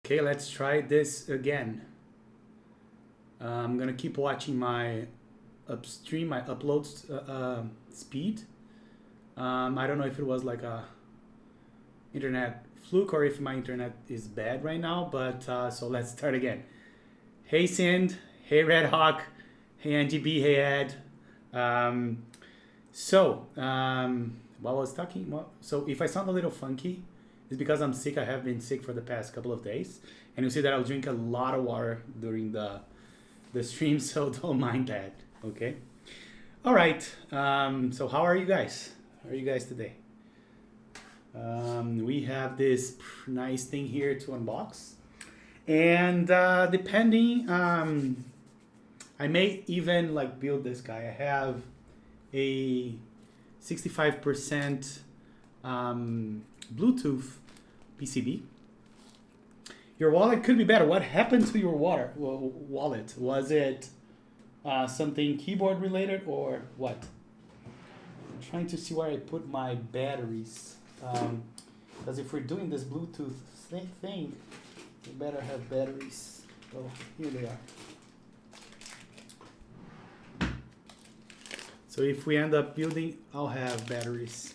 Okay, let's try this again. I'm gonna keep watching my upstream, my upload speed. I don't know if it was like a internet fluke or if my internet is bad right now, but so let's start again. Hey Sind, hey Red Hawk, hey NGB, hey Ed. While I was talking, so if I sound a little funky, it's because I'm sick. I have been sick for the past couple of days, and you see that I'll drink a lot of water during the stream, so don't mind that. Okay. All right. So how are you guys? How are you guys today? We have this nice thing here to unbox, and depending, I may even like build this guy. I have a 65% Bluetooth PCB. Your wallet could be better. What happened to your wallet? Was it something keyboard related or what? I'm trying to see where I put my batteries. Because if we're doing this Bluetooth thing, we better have batteries. Oh, here they are. So if we end up building, I'll have batteries.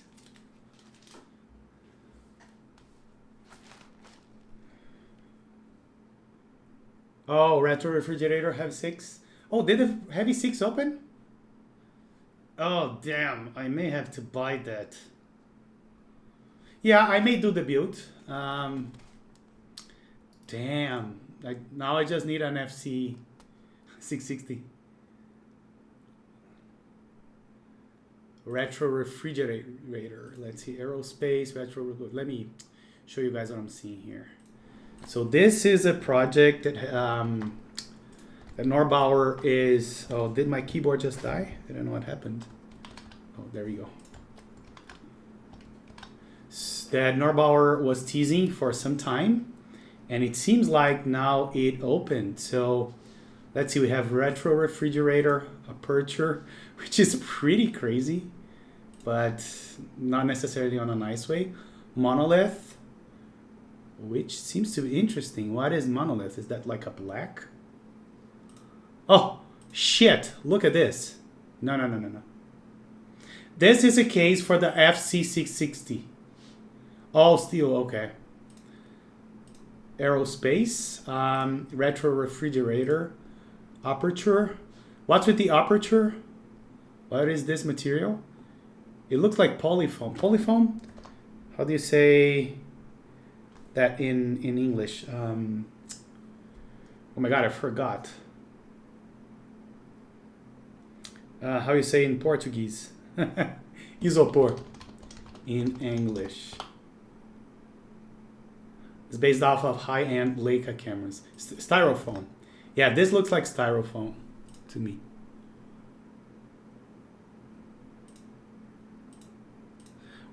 Oh, retro refrigerator have 6. Oh, did the heavy 6 open? Oh, damn. I may have to buy that. Yeah, I may do the build. Damn. Now I just need an FC 660. Retro refrigerator. Let's see. Aerospace, retro. Let me show you guys what I'm seeing here. So this is a project that Norbauer is. Oh, did my keyboard just die? I don't know what happened. Oh, there we go. That Norbauer was teasing for some time, and it seems like now it opened. So let's see. We have retro refrigerator aperture, which is pretty crazy, but not necessarily on a nice way. Monolith, which seems to be interesting. What is monolith? Is that like a black? Oh, shit. Look at this. No. This is a case for the FC660. Oh, steel. Okay. Aerospace. Retro refrigerator. Aperture. What's with the aperture? What is this material? It looks like polyfoam. Polyfoam? How do you say that in English? Oh my god, I forgot. How you say in Portuguese? Isopor in English. It's based off of high-end Leica cameras. Styrofoam. Yeah, this looks like styrofoam to me.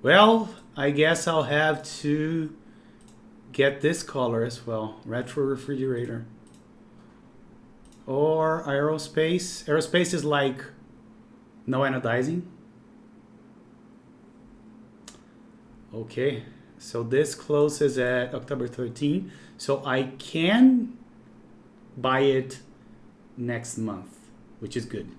Well, I guess I'll have to get this color as well. Retro refrigerator. Or aerospace. Aerospace is like no anodizing. Okay, so this closes at October 13. So I can buy it next month, which is good.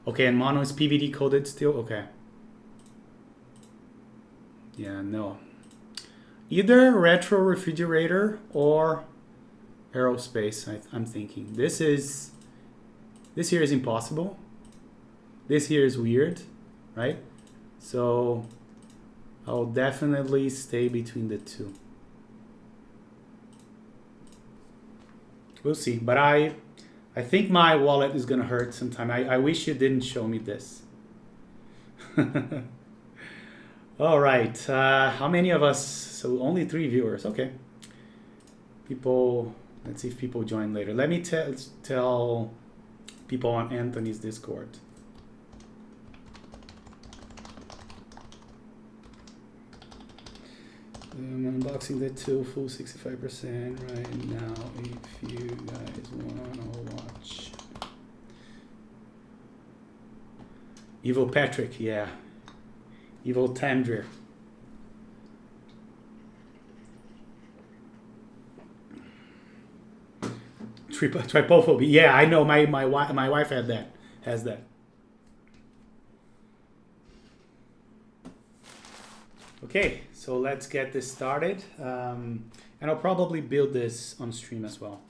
Okay, and mono is PVD coded still? Okay. Yeah, no. Either retro refrigerator or aerospace, I'm thinking. This here is impossible. This here is weird, right? So I'll definitely stay between the two. We'll see, but I think my wallet is gonna hurt sometime. I wish you didn't show me this. All right, how many of us? So only 3 viewers. Okay. People, let's see if people join later. Let me tell people on Anthony's Discord. I'm unboxing the Tofu 65% right now if you guys want to watch. Evil Patrick, yeah. Evil Tanvir. Trypophobia. Yeah, I know. My wife had that. Has that. Okay, so let's get this started. And I'll probably build this on stream as well.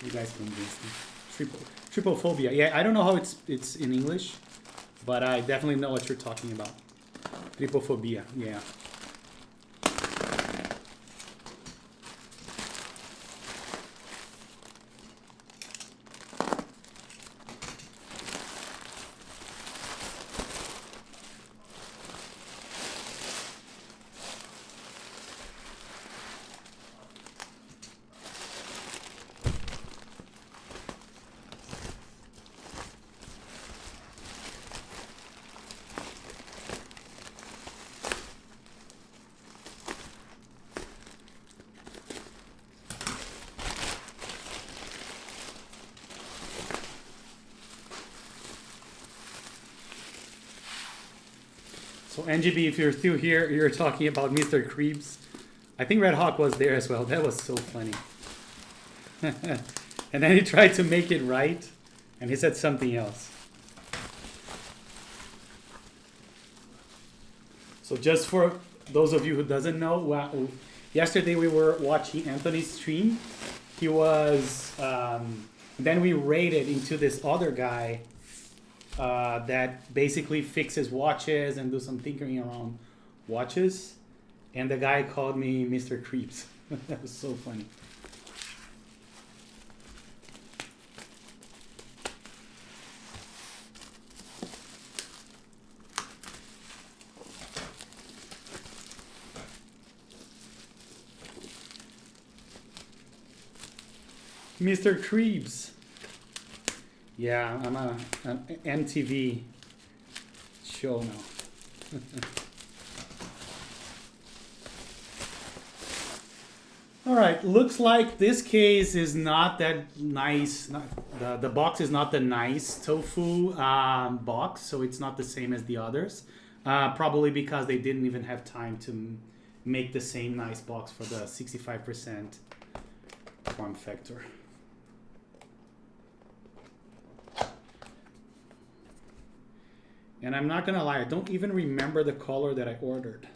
You guys can do this. Trypophobia. Yeah, I don't know how it's in English, but I definitely know what you're talking about. Trypophobia. Yeah. So NGB, if you're still here, you're talking about Mr. Krebs. I think Red Hawk was there as well. That was so funny. And then he tried to make it right, and he said something else. So just for those of you who doesn't know, well, yesterday we were watching Anthony's stream. He was, then we raided into this other guy that basically fixes watches and do some tinkering around watches. And the guy called me Mr. Creeps. That was so funny. Mr. Creeps. Yeah, I'm an MTV show now. All right, looks like this case is not that nice. The box is not the nice Tofu box, so it's not the same as the others. Probably because they didn't even have time to make the same nice box for the 65% form factor. And I'm not gonna lie, I don't even remember the color that I ordered.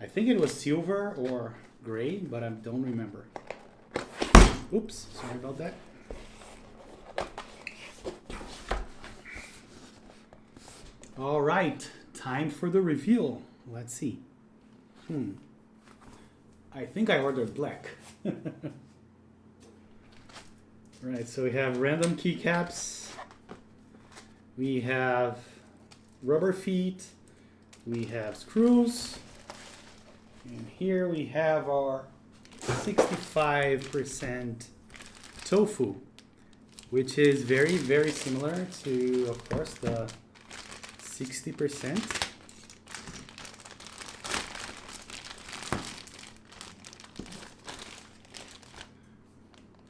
I think it was silver or gray, but I don't remember. Oops, sorry about that. All right, time for the reveal. Let's see. I think I ordered black. Right, so we have random keycaps. We have rubber feet, we have screws, and here we have our 65% tofu, which is very, very similar to, of course, the 60%.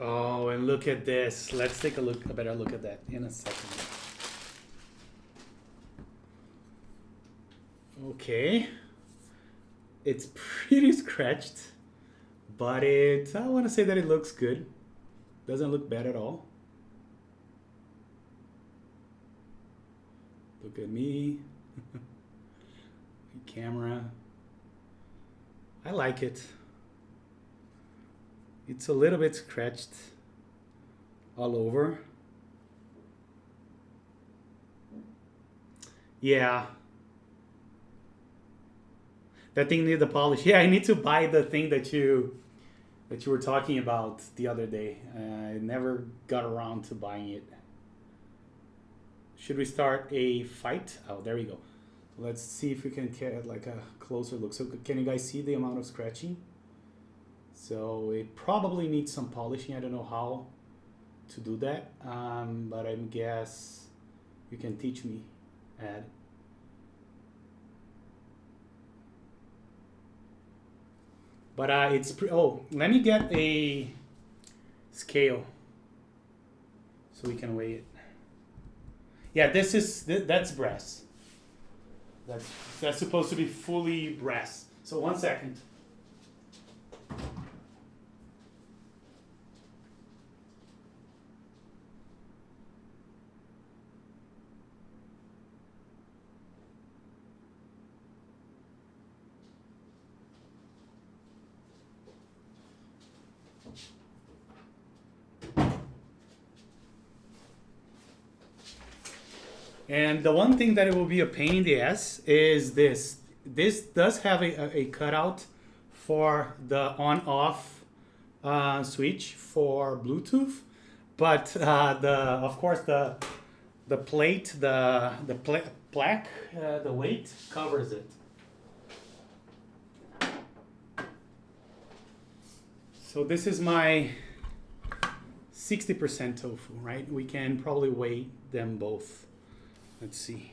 Oh, and look at this. Let's take a better look at that in a second. Okay, it's pretty scratched, but I want to say that it looks good. Doesn't look bad at all. Look at me. Camera. I like it. It's a little bit scratched all over. Yeah. That thing needs the polish. Yeah, I need to buy the thing that you were talking about the other day. I never got around to buying it. Should we start a fight? Oh, there we go. Let's see if we can get like a closer look. So can you guys see the amount of scratching? So it probably needs some polishing. I don't know how to do that, but I guess you can teach me, Ed. But let me get a scale so we can weigh it. Yeah, that's brass. That's supposed to be fully brass. So 1 second. And the one thing that it will be a pain in the ass is this. This does have a cutout for the on-off switch for Bluetooth, but of course the plate, the plaque, the weight covers it. So this is my 60% tofu, right? We can probably weigh them both. Let's see.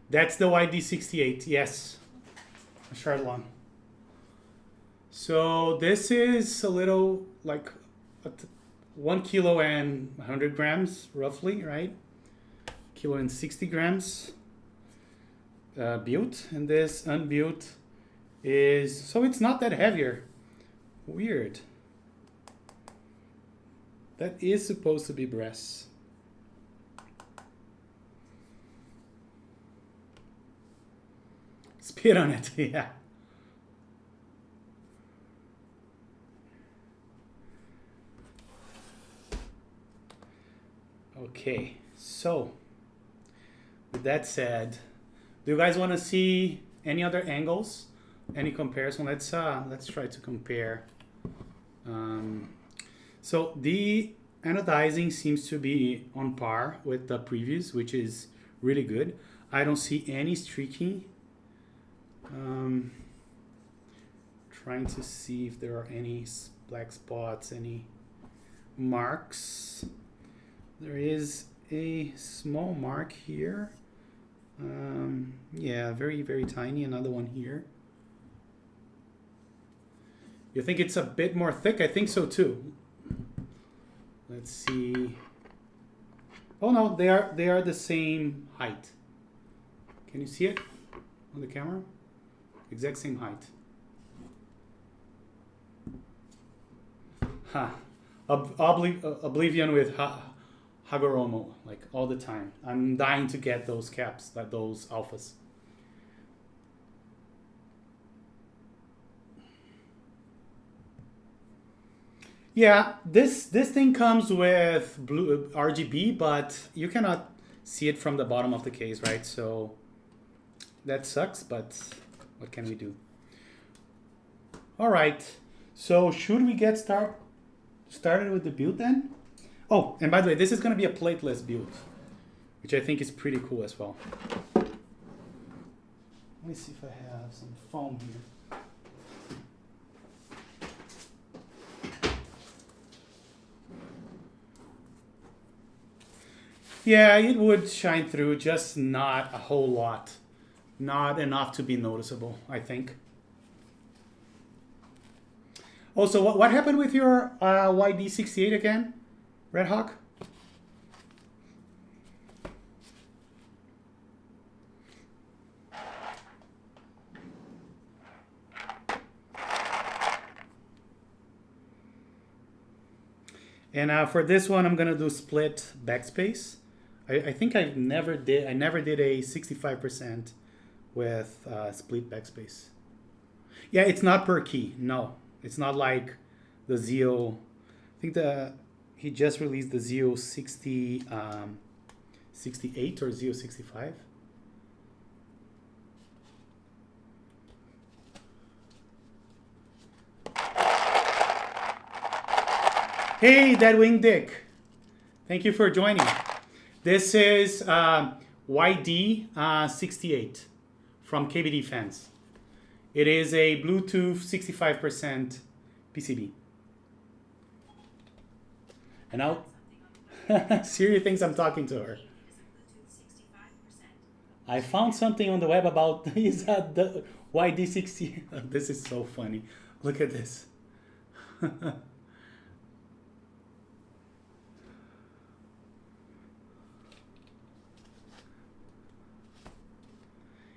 That's the YD68, yes, a Chardon. So this is a little like 1 kilo and 100 grams, roughly, right? Kilo and 60 grams built, and this unbuilt is, so it's not that heavier. Weird. That is supposed to be breasts. Spit on it, yeah. Okay, so with that said, do you guys want to see any other angles, any comparison? Let's try to compare. So the anodizing seems to be on par with the previous, which is really good. I don't see any streaking. Trying to see if there are any black spots, any marks. There is a small mark here. Yeah, very, very tiny. Another one here. You think it's a bit more thick? I think so too. Let's see. Oh no, they are the same height. Can you see it on the camera? Exact same height. Ha. Oblivion with Hagoromo, like all the time. I'm dying to get those caps, those alphas. Yeah, this thing comes with blue RGB, but you cannot see it from the bottom of the case, right? So that sucks, but what can we do? All right, so should we get started with the build then? Oh, and by the way, this is going to be a plateless build, which I think is pretty cool as well. Let me see if I have some foam here. Yeah, it would shine through, just not a whole lot. Not enough to be noticeable, I think. Also, what happened with your YD68 again, Red Hawk? And for this one, I'm gonna do split backspace. I think I never did a 65% with split backspace. Yeah, it's not per key. No, it's not like the Zeo. I think he just released the Zeo 68 or Zeo 65. Hey, Deadwing Dick. Thank you for joining. This is YD68 from KBD Fans. It is a Bluetooth 65% PCB. And now, Siri thinks I'm talking to her. I found something on the web about is that the YD60. This is so funny. Look at this.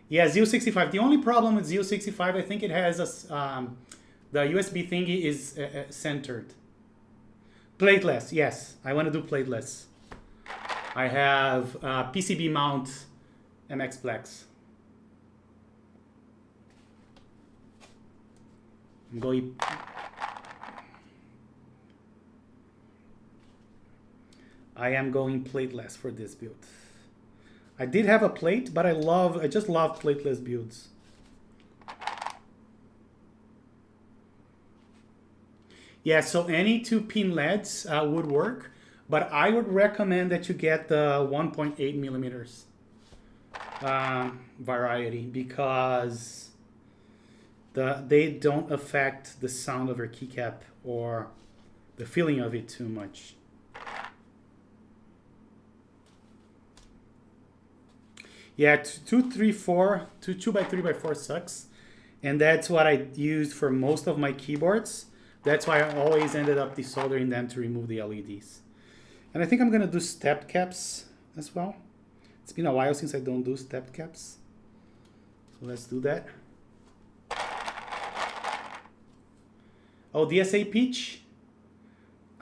Yeah, Zeo 65. The only problem with Zeo 65, I think it has a, the USB thingy is centered. Plateless, yes. I want to do plateless. I have PCB mount MX Plex. I'm going. I am going plateless for this build. I did have a plate, but I just love plateless builds. Yeah, so any 2-pin LEDs would work, but I would recommend that you get the 1.8 millimeters variety, because they don't affect the sound of your keycap or the feeling of it too much. Yeah, 2x3x4 sucks, and that's what I used for most of my keyboards. That's why I always ended up desoldering them to remove the LEDs. And I think I'm gonna do stepped caps as well. It's been a while since I don't do stepped caps, so let's do that. Oh, DSA Peach?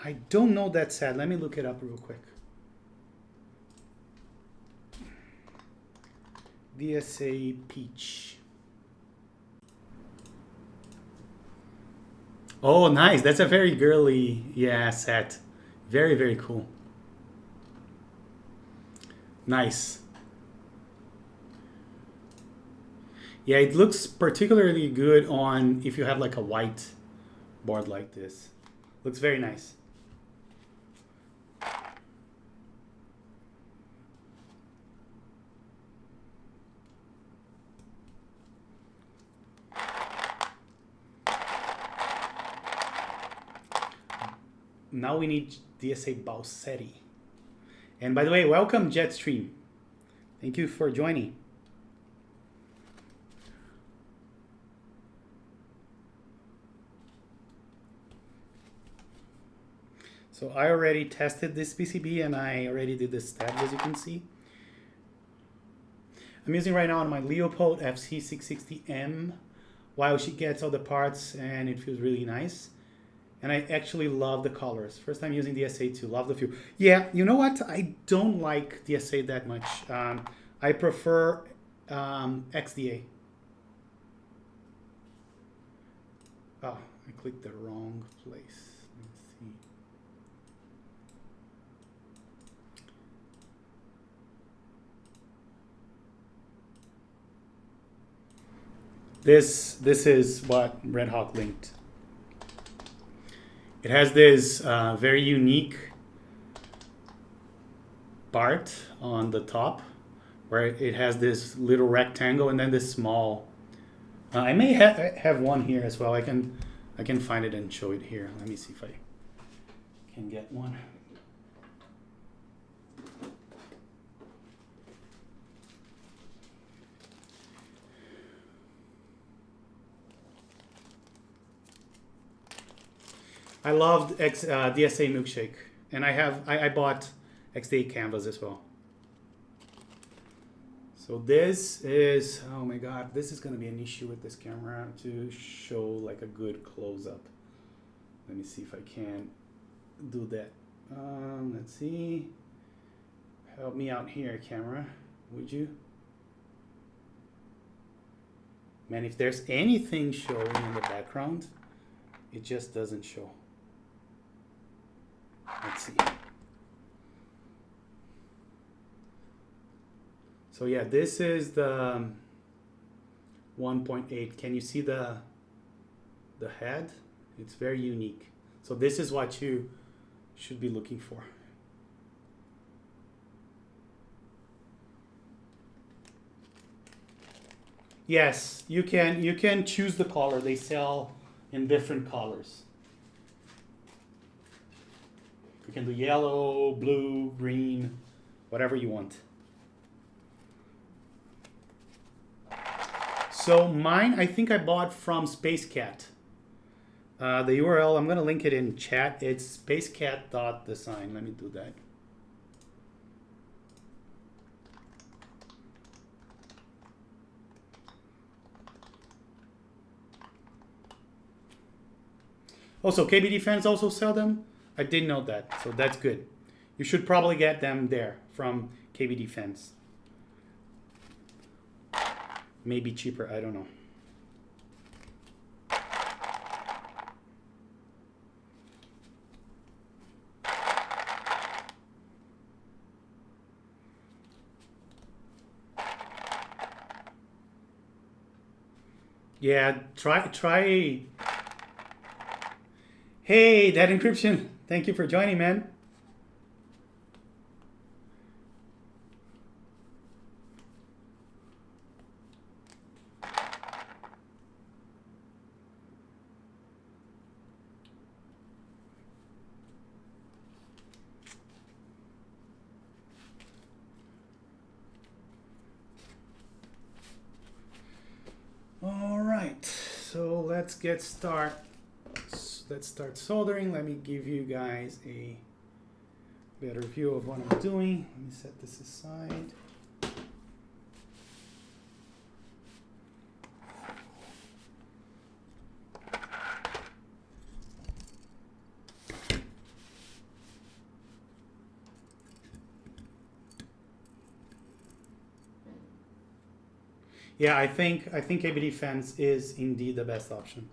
I don't know that set. Let me look it up real quick. DSA Peach. Oh, nice. That's a very girly, yeah, set. Very, very cool. Nice. Yeah, it looks particularly good on if you have like a white board like this. Looks very nice. Now we need DSA Balsetti. And by the way, welcome Jetstream. Thank you for joining. So I already tested this PCB and I already did the steps, as you can see. I'm using right now on my Leopold FC660M while she gets all the parts, and it feels really nice. And I actually love the colors. First time using DSA2, love the feel. Yeah, you know what? I don't like DSA that much. I prefer XDA. Oh, I clicked the wrong place. Let's see. This is what Red Hawk linked. It has this very unique part on the top where it has this little rectangle and then this small. I may have one here as well. I can find it and show it here. Let me see if I can get one. I loved DSA Milkshake, and I bought XDA Canvas as well. So this is, oh my god, this is gonna be an issue with this camera to show like a good close-up. Let me see if I can do that. Let's see. Help me out here, camera, would you? Man, if there's anything showing in the background, it just doesn't show. Let's see. So yeah, this is the 1.8. Can you see the head? It's very unique. So this is what you should be looking for. Yes, you can choose the color. They sell in different colors. You can do yellow, blue, green, whatever you want. So mine, I think I bought from SpaceCat. The URL, I'm gonna link it in chat. It's spacecat.design. Let me do that. Also, KBD fans also sell them. I didn't know that, so that's good. You should probably get them there from KBD fans. Maybe cheaper, I don't know. Yeah, try. Hey, that encryption. Thank you for joining, man. All right, so let's get started. Let's start soldering. Let me give you guys a better view of what I'm doing. Let me set this aside. Yeah, I think ABD fence is indeed the best option.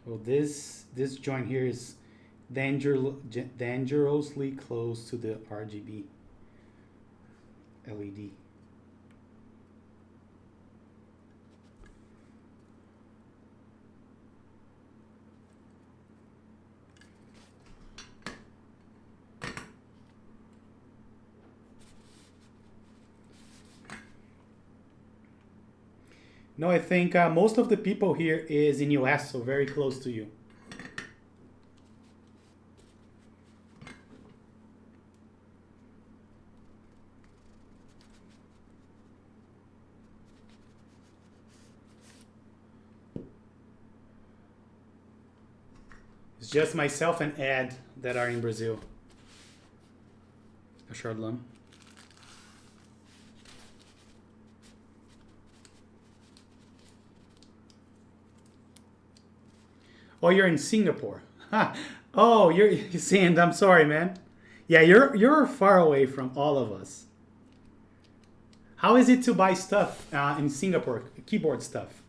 Well, this joint here is dangerously close to the RGB LED. No, I think most of the people here is in US, so very close to you. It's just myself and Ed that are in Brazil. A short lump. Oh, you're in Singapore. Oh, you're saying, I'm sorry, man. Yeah, you're far away from all of us. How is it to buy stuff in Singapore, keyboard stuff?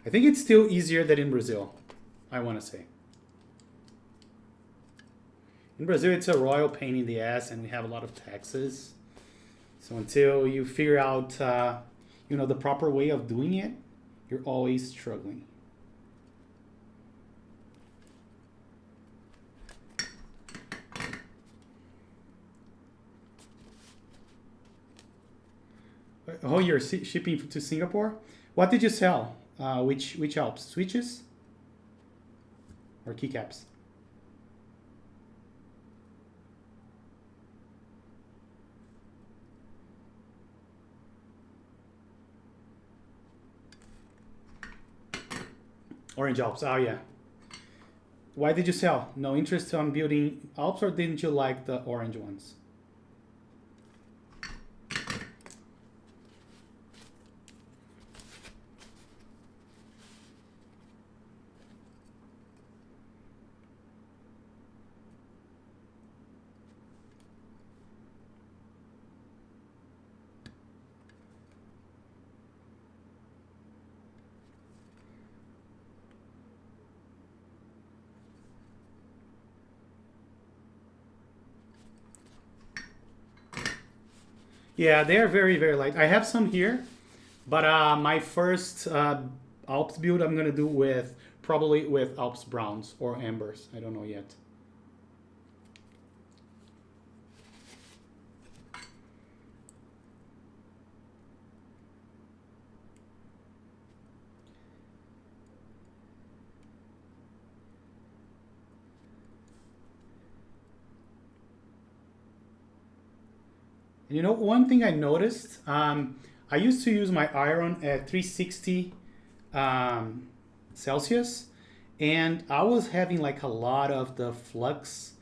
I think it's still easier than in Brazil, I want to say. In Brazil, it's a royal pain in the ass, and we have a lot of taxes. So until you figure out, the proper way of doing it, you're always struggling. Oh, you're shipping to Singapore? What did you sell? Which Alps? Switches? Or keycaps? Orange Alps, oh yeah. Why did you sell? No interest on building Alps, or didn't you like the orange ones? Yeah, they are very, very light. I have some here, but my first Alps build I'm gonna do probably with Alps Browns or Ambers. I don't know yet. And one thing I noticed, I used to use my iron at 360 Celsius, and I was having like a lot of the flux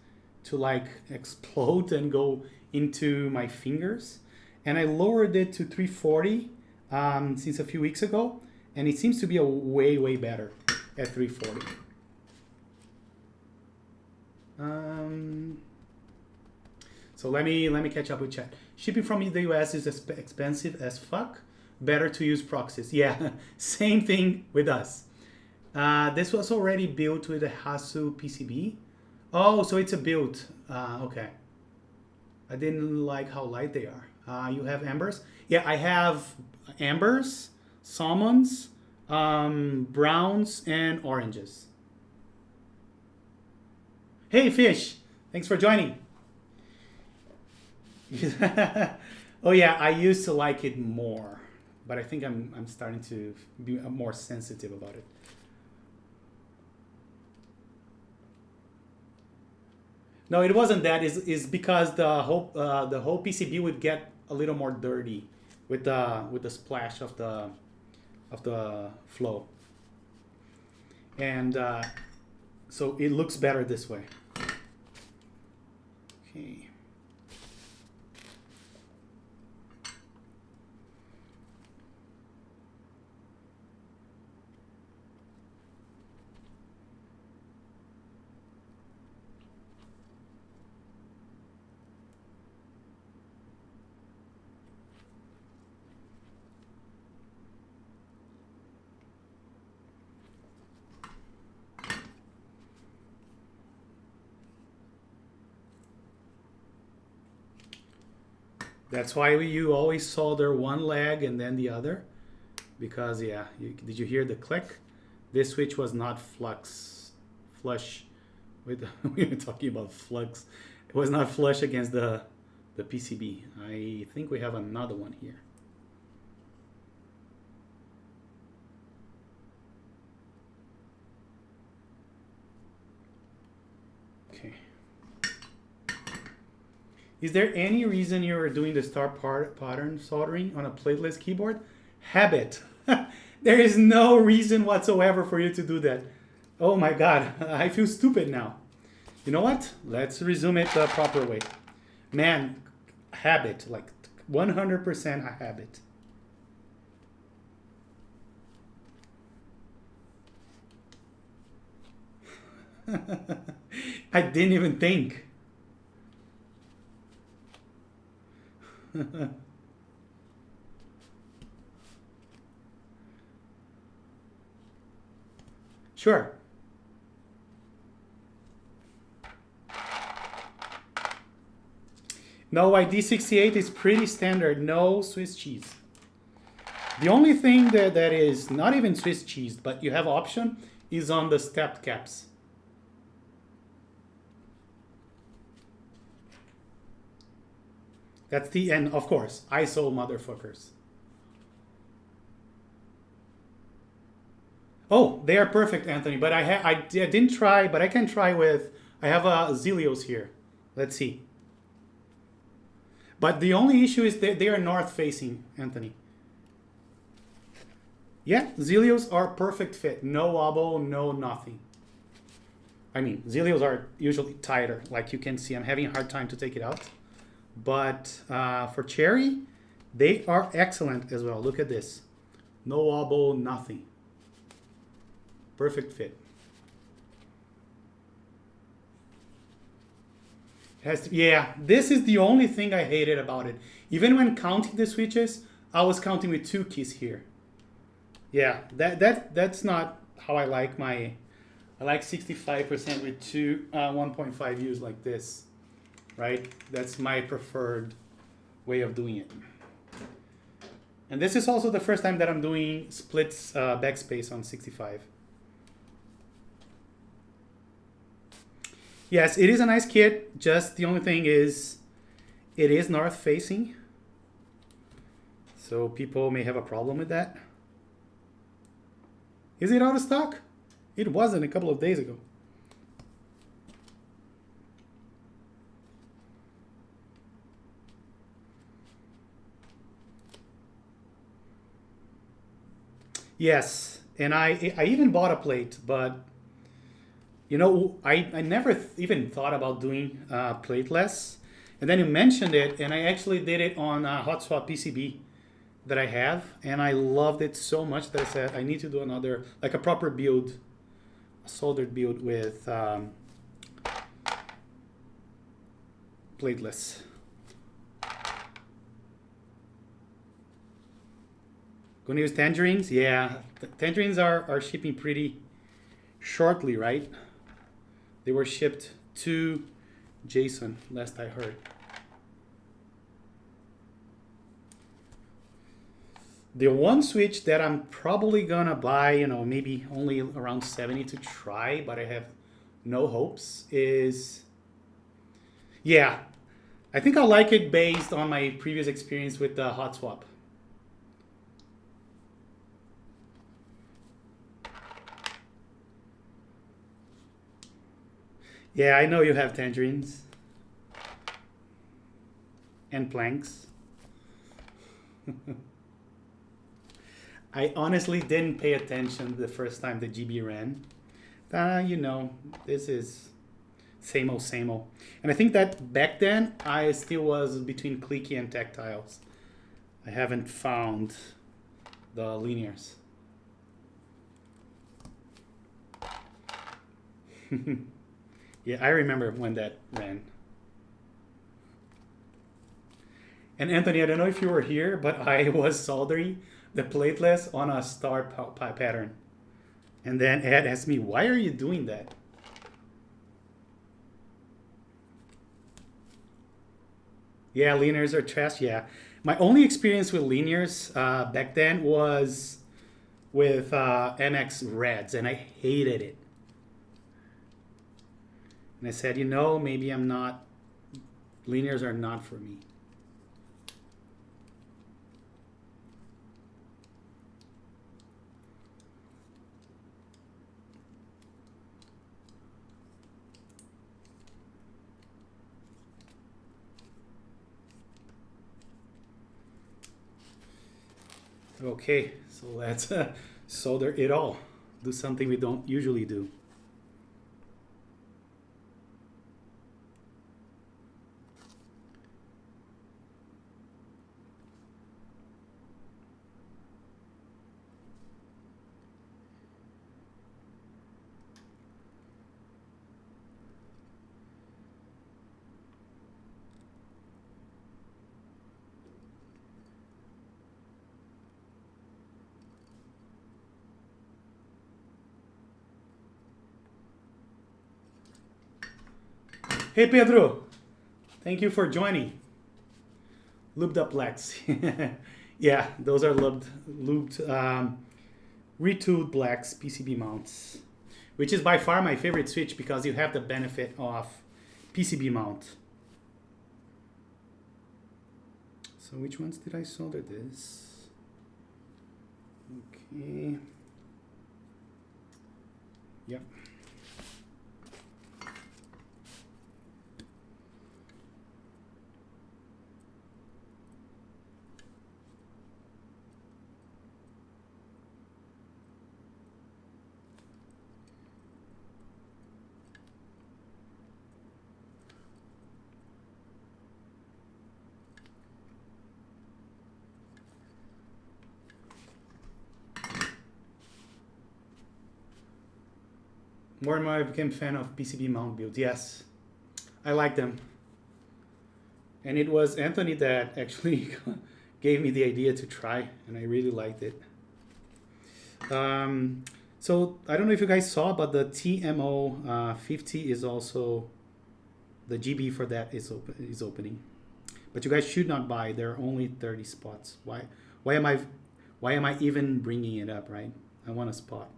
to like explode and go into my fingers. And I lowered it to 340 since a few weeks ago, and it seems to be a way, way better at 340. So let me catch up with chat. Shipping from the US is expensive as fuck. Better to use proxies. Yeah, same thing with us. This was already built with a Hasu PCB. Oh, so it's a build. Okay. I didn't like how light they are. You have ambers? Yeah, I have ambers, salmons, browns, and oranges. Hey, Fish. Thanks for joining. Oh yeah, I used to like it more, but I think I'm starting to be more sensitive about it. No, it wasn't that. Is because the whole PCB would get a little more dirty with the splash of the flow, and so it looks better this way. Okay. That's why you always solder one leg and then the other, because yeah, did you hear the click? This switch was not flush with. We were talking about flux. It was not flush against the PCB. I think we have another one here. Okay. Is there any reason you're doing the star pattern soldering on a plateless keyboard? Habit. There is no reason whatsoever for you to do that. Oh my God, I feel stupid now. You know what? Let's resume it the proper way. Man, habit, like 100% a habit. I didn't even think. Sure. No, ID68 is pretty standard. No Swiss cheese. The only thing that is not even Swiss cheese, but you have option, is on the stepped caps. That's the end, of course. ISO motherfuckers. Oh, they are perfect, Anthony. But I didn't try, but I can try with. I have a Zelios here. Let's see. But the only issue is that they are north facing, Anthony. Yeah, Zelios are perfect fit. No wobble, no nothing. I mean, Zelios are usually tighter. Like you can see, I'm having a hard time to take it out. But for cherry, they are excellent as well. Look at this. No wobble, nothing. Perfect fit. Yeah, this is the only thing I hated about it. Even when counting the switches, I was counting with 2 keys here. Yeah, that's not how I like my. I like 65% with 2 1.5 U's like this. Right? That's my preferred way of doing it. And this is also the first time that I'm doing splits backspace on 65. Yes, it is a nice kit. Just the only thing is it is north facing. So people may have a problem with that. Is it out of stock? It wasn't a couple of days ago. Yes, and I even bought a plate, but you know, I never even thought about doing plateless. And then you mentioned it, and I actually did it on a hot swap PCB that I have, and I loved it so much that I said I need to do another, like a proper build, a soldered build with plateless. Gonna use tangerines? Yeah, tangerines are shipping pretty shortly, right? They were shipped to Jason, last I heard. The one switch that I'm probably gonna buy, you know, maybe only around 70 to try, but I have no hopes, is, yeah, I think I'll like it based on my previous experience with the hot swap. Yeah, I know you have tangerines and planks. I honestly didn't pay attention the first time the GB ran. You know, this is same old, same old. And I think that back then I still was between clicky and tactiles. I haven't found the linears. Yeah, I remember when that ran. And Anthony, I don't know if you were here, but I was soldering the plateless on a star pattern. And then Ed asked me, why are you doing that? Yeah, linears are trash, yeah. My only experience with linears back then was with MX Reds, and I hated it. And I said, you know, maybe I'm not, linears are not for me. Okay, so let's solder it all. Do something we don't usually do. Hey Pedro, thank you for joining. Lubed up blacks. Yeah, those are lubed retooled blacks PCB mounts, which is by far my favorite switch because you have the benefit of PCB mount. So which ones did I solder this? Okay. Yep. More and more I became a fan of PCB mount builds. Yes, I like them. And it was Anthony that actually gave me the idea to try, and I really liked it. So I don't know if you guys saw, but the TMO 50 is also, the GB for that is opening. But you guys should not buy. There are only 30 spots. Why am I even bringing it up, right? I want a spot.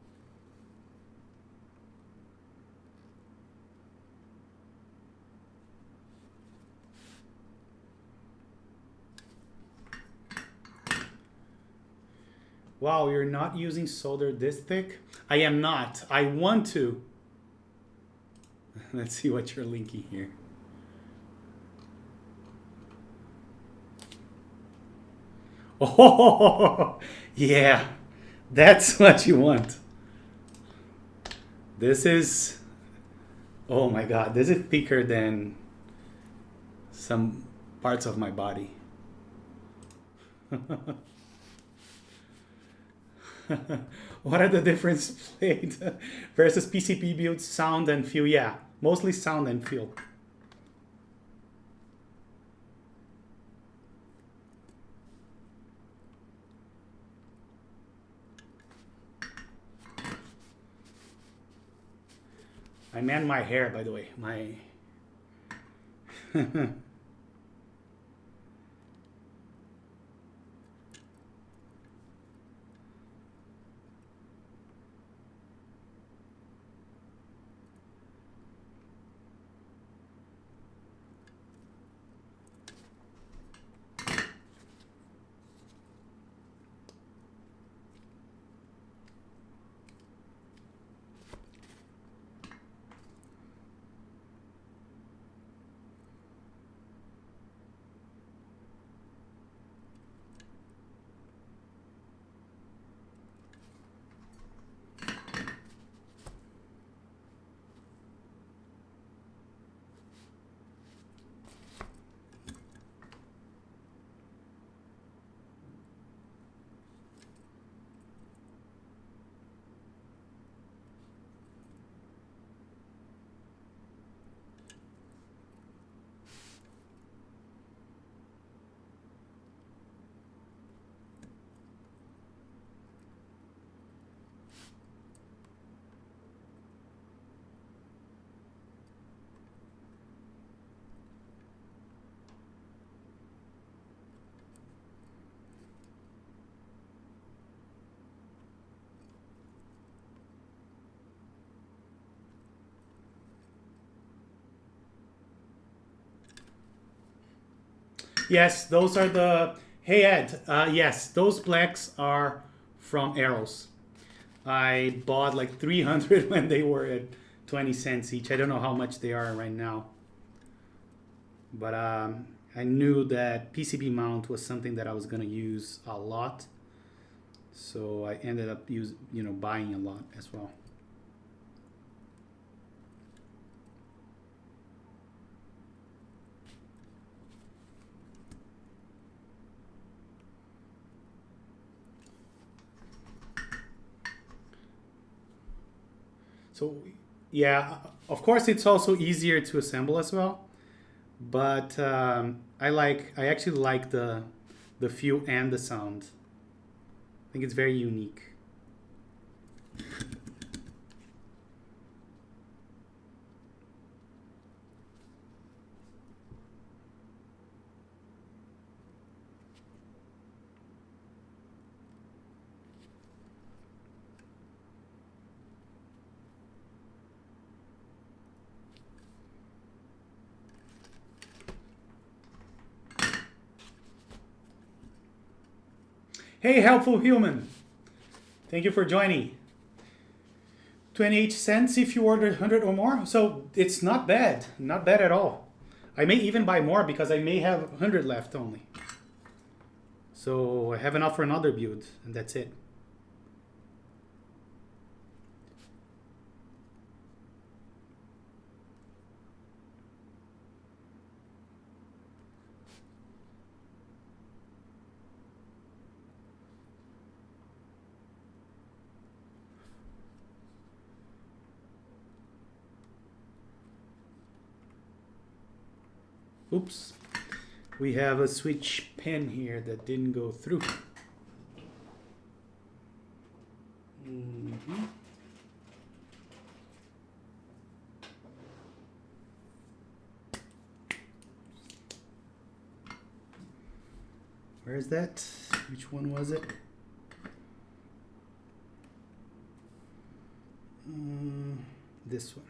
Wow, you're not using solder this thick? I am not. I want to. Let's see what you're linking here. Oh, yeah. That's what you want. This is, oh my God, this is thicker than some parts of my body. What are the difference plate versus PCB builds? Sound and feel? Yeah, mostly sound and feel. I man my hair, by the way. My yes, those are the. Hey Ed, yes, those blacks are from Arrows. I bought like 300 when they were at 20 cents each. I don't know how much they are right now, but I knew that PCB mount was something that I was gonna use a lot, so I ended up buying a lot as well. So yeah, of course it's also easier to assemble as well, but I actually like the feel and the sound. I think it's very unique. Hey, helpful human. Thank you for joining. 28 cents if you order 100 or more. So it's not bad. Not bad at all. I may even buy more because I may have 100 left only. So I have enough for another build, and that's it. Oops, we have a switch pin here that didn't go through. Where is that? Which one was it? This one.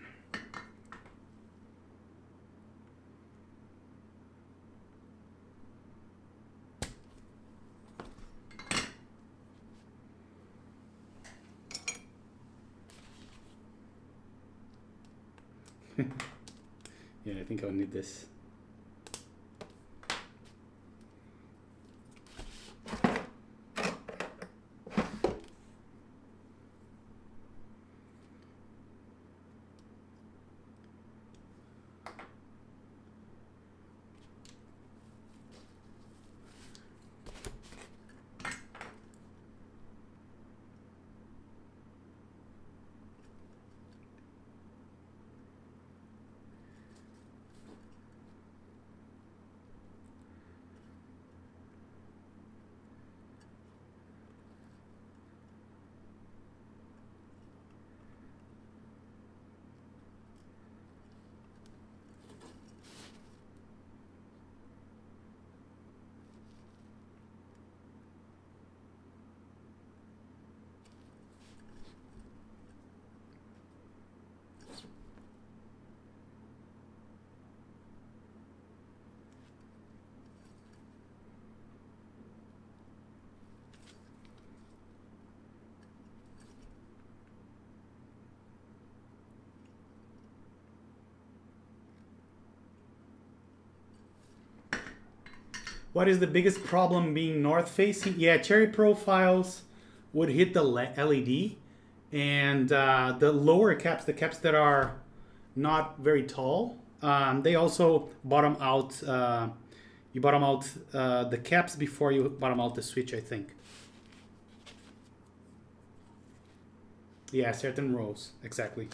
Yeah, I think I'll need this. What is the biggest problem being north facing? Yeah, cherry profiles would hit the LED, and the lower caps, the caps that are not very tall, they also bottom out. You bottom out the caps before you bottom out the switch, I think. Yeah, certain rows, exactly.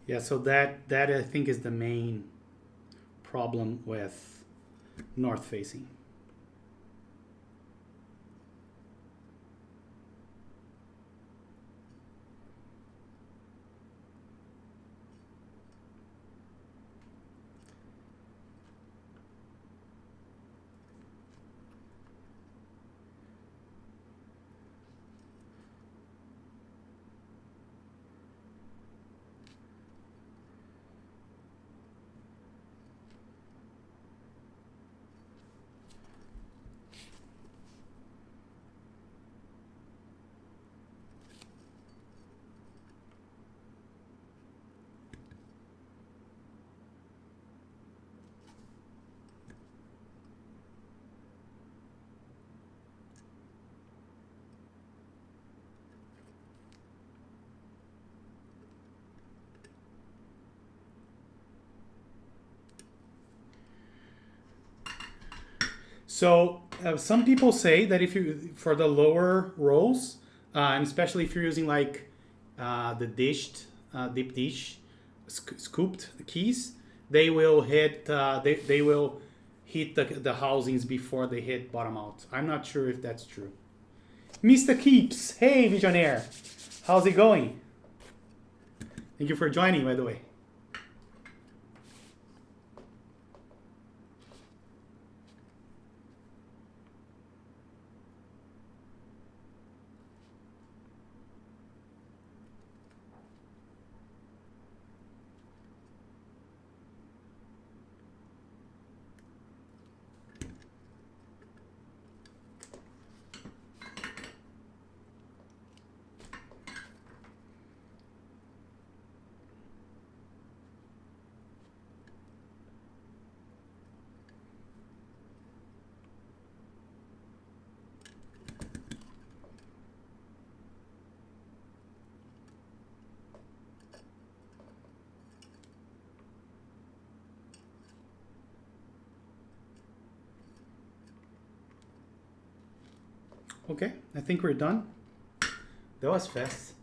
Yeah, so that I think is the main problem with north facing. So some people say that if you, for the lower rows, and especially if you're using like the dished, deep dish, scooped keys, they will hit they will hit the housings before they hit bottom out. I'm not sure if that's true. Mr. Keeps, hey Visionaire, how's it going? Thank you for joining, by the way. Okay, I think we're done. That was fast.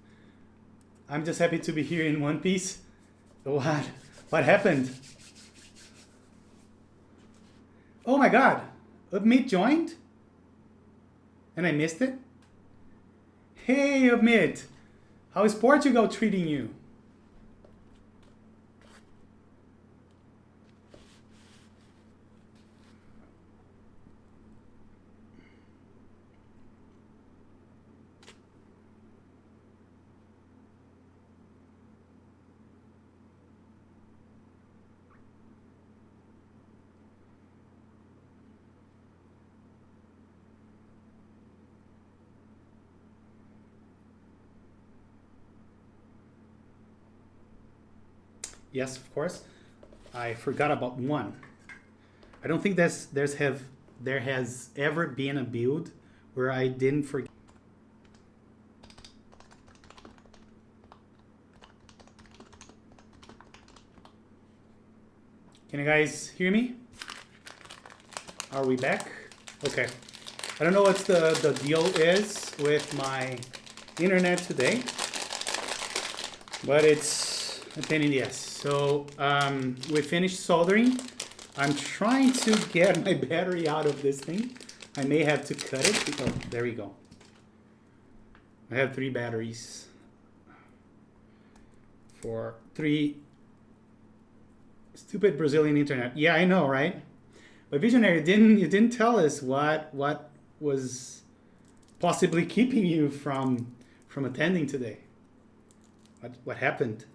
I'm just happy to be here in one piece. What? What happened? Oh my god! Upmeet joined? And I missed it? Hey Upmeet! How is Portugal treating you? Yes, of course. I forgot about one. I don't think there has ever been a build where I didn't forget. Can you guys hear me? Are we back? Okay. I don't know what the deal is with my internet today, but it's a pain in the ass. So we finished soldering. I'm trying to get my battery out of this thing. I may have to cut it. Oh, there we go. I have 3 batteries for 3 stupid Brazilian internet. Yeah, I know, right? But Visionary, you didn't tell us what was possibly keeping you from attending today. What happened?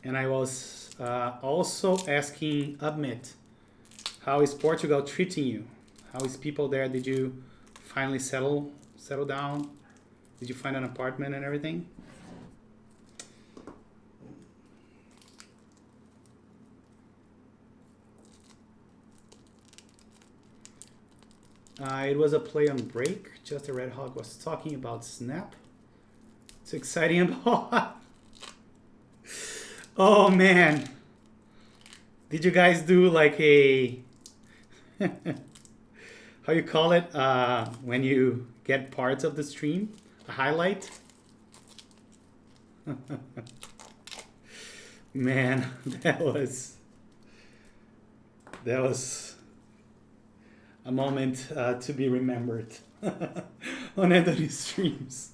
And I was also asking Admit, how is Portugal treating you? How is people there? Did you finally settle down? Did you find an apartment and everything? It was a play on break. Just a Red Hawk was talking about Snap. It's exciting about. Oh man, did you guys do like a how you call it when you get parts of the stream, a highlight? Man, that was a moment to be remembered on Anthony's streams.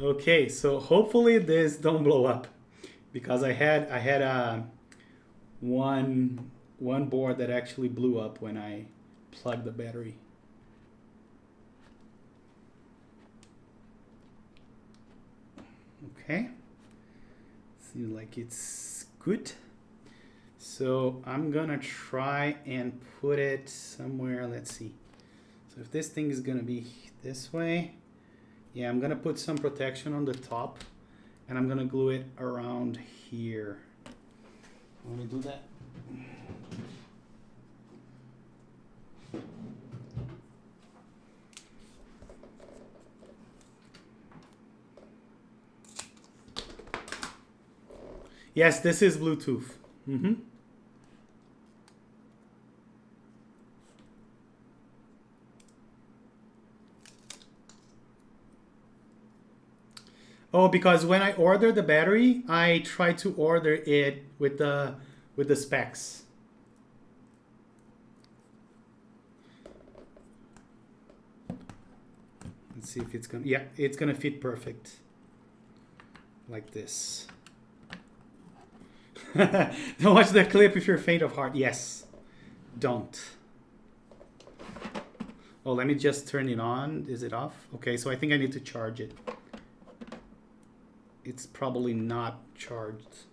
Okay, so hopefully this don't blow up, because I had one board that actually blew up when I plugged the battery. Okay, seems like it's good. So I'm gonna try and put it somewhere. Let's see. So if this thing is gonna be this way, yeah, I'm gonna put some protection on the top, and I'm gonna glue it around here. Let me do that. Yes, this is Bluetooth. Mm-hmm. Oh, because when I ordered the battery, I tried to order it with the specs. Let's see if it's gonna. Yeah, it's gonna fit perfect. Like this. Don't watch the clip if you're faint of heart. Yes, don't. Oh, let me just turn it on. Is it off? Okay, so I think I need to charge it. It's probably not charged.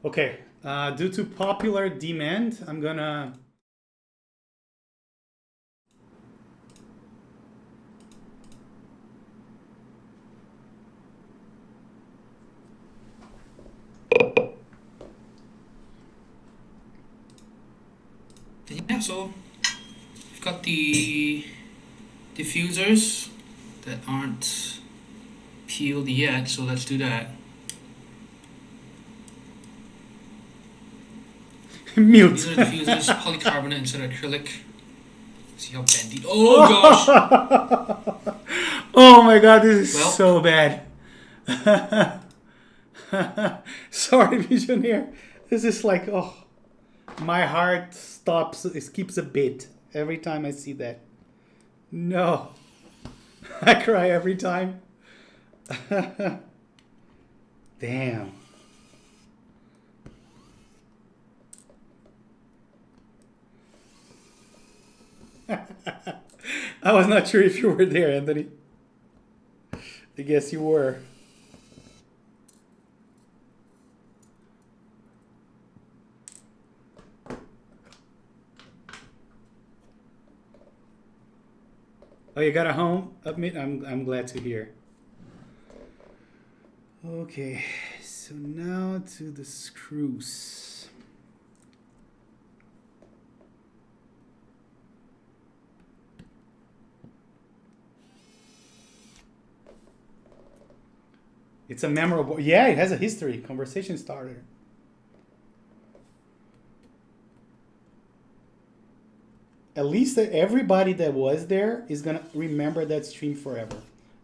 Okay, due to popular demand, I'm gonna... Yeah, so I've got the diffusers that aren't peeled yet, so let's do that. Mute. These are diffusers, polycarbonate instead of acrylic. See how bendy. Oh gosh! Oh my god, this is so bad. Sorry, Visionaire. This is like, oh, my heart stops. It skips a beat every time I see that. No, I cry every time. Damn. I was not sure if you were there, Anthony. I guess you were. Oh, you got a home? Admit, I'm glad to hear. Okay, so now to the screws. It's a memorable, yeah, it has a history, conversation starter. At least everybody that was there is gonna remember that stream forever.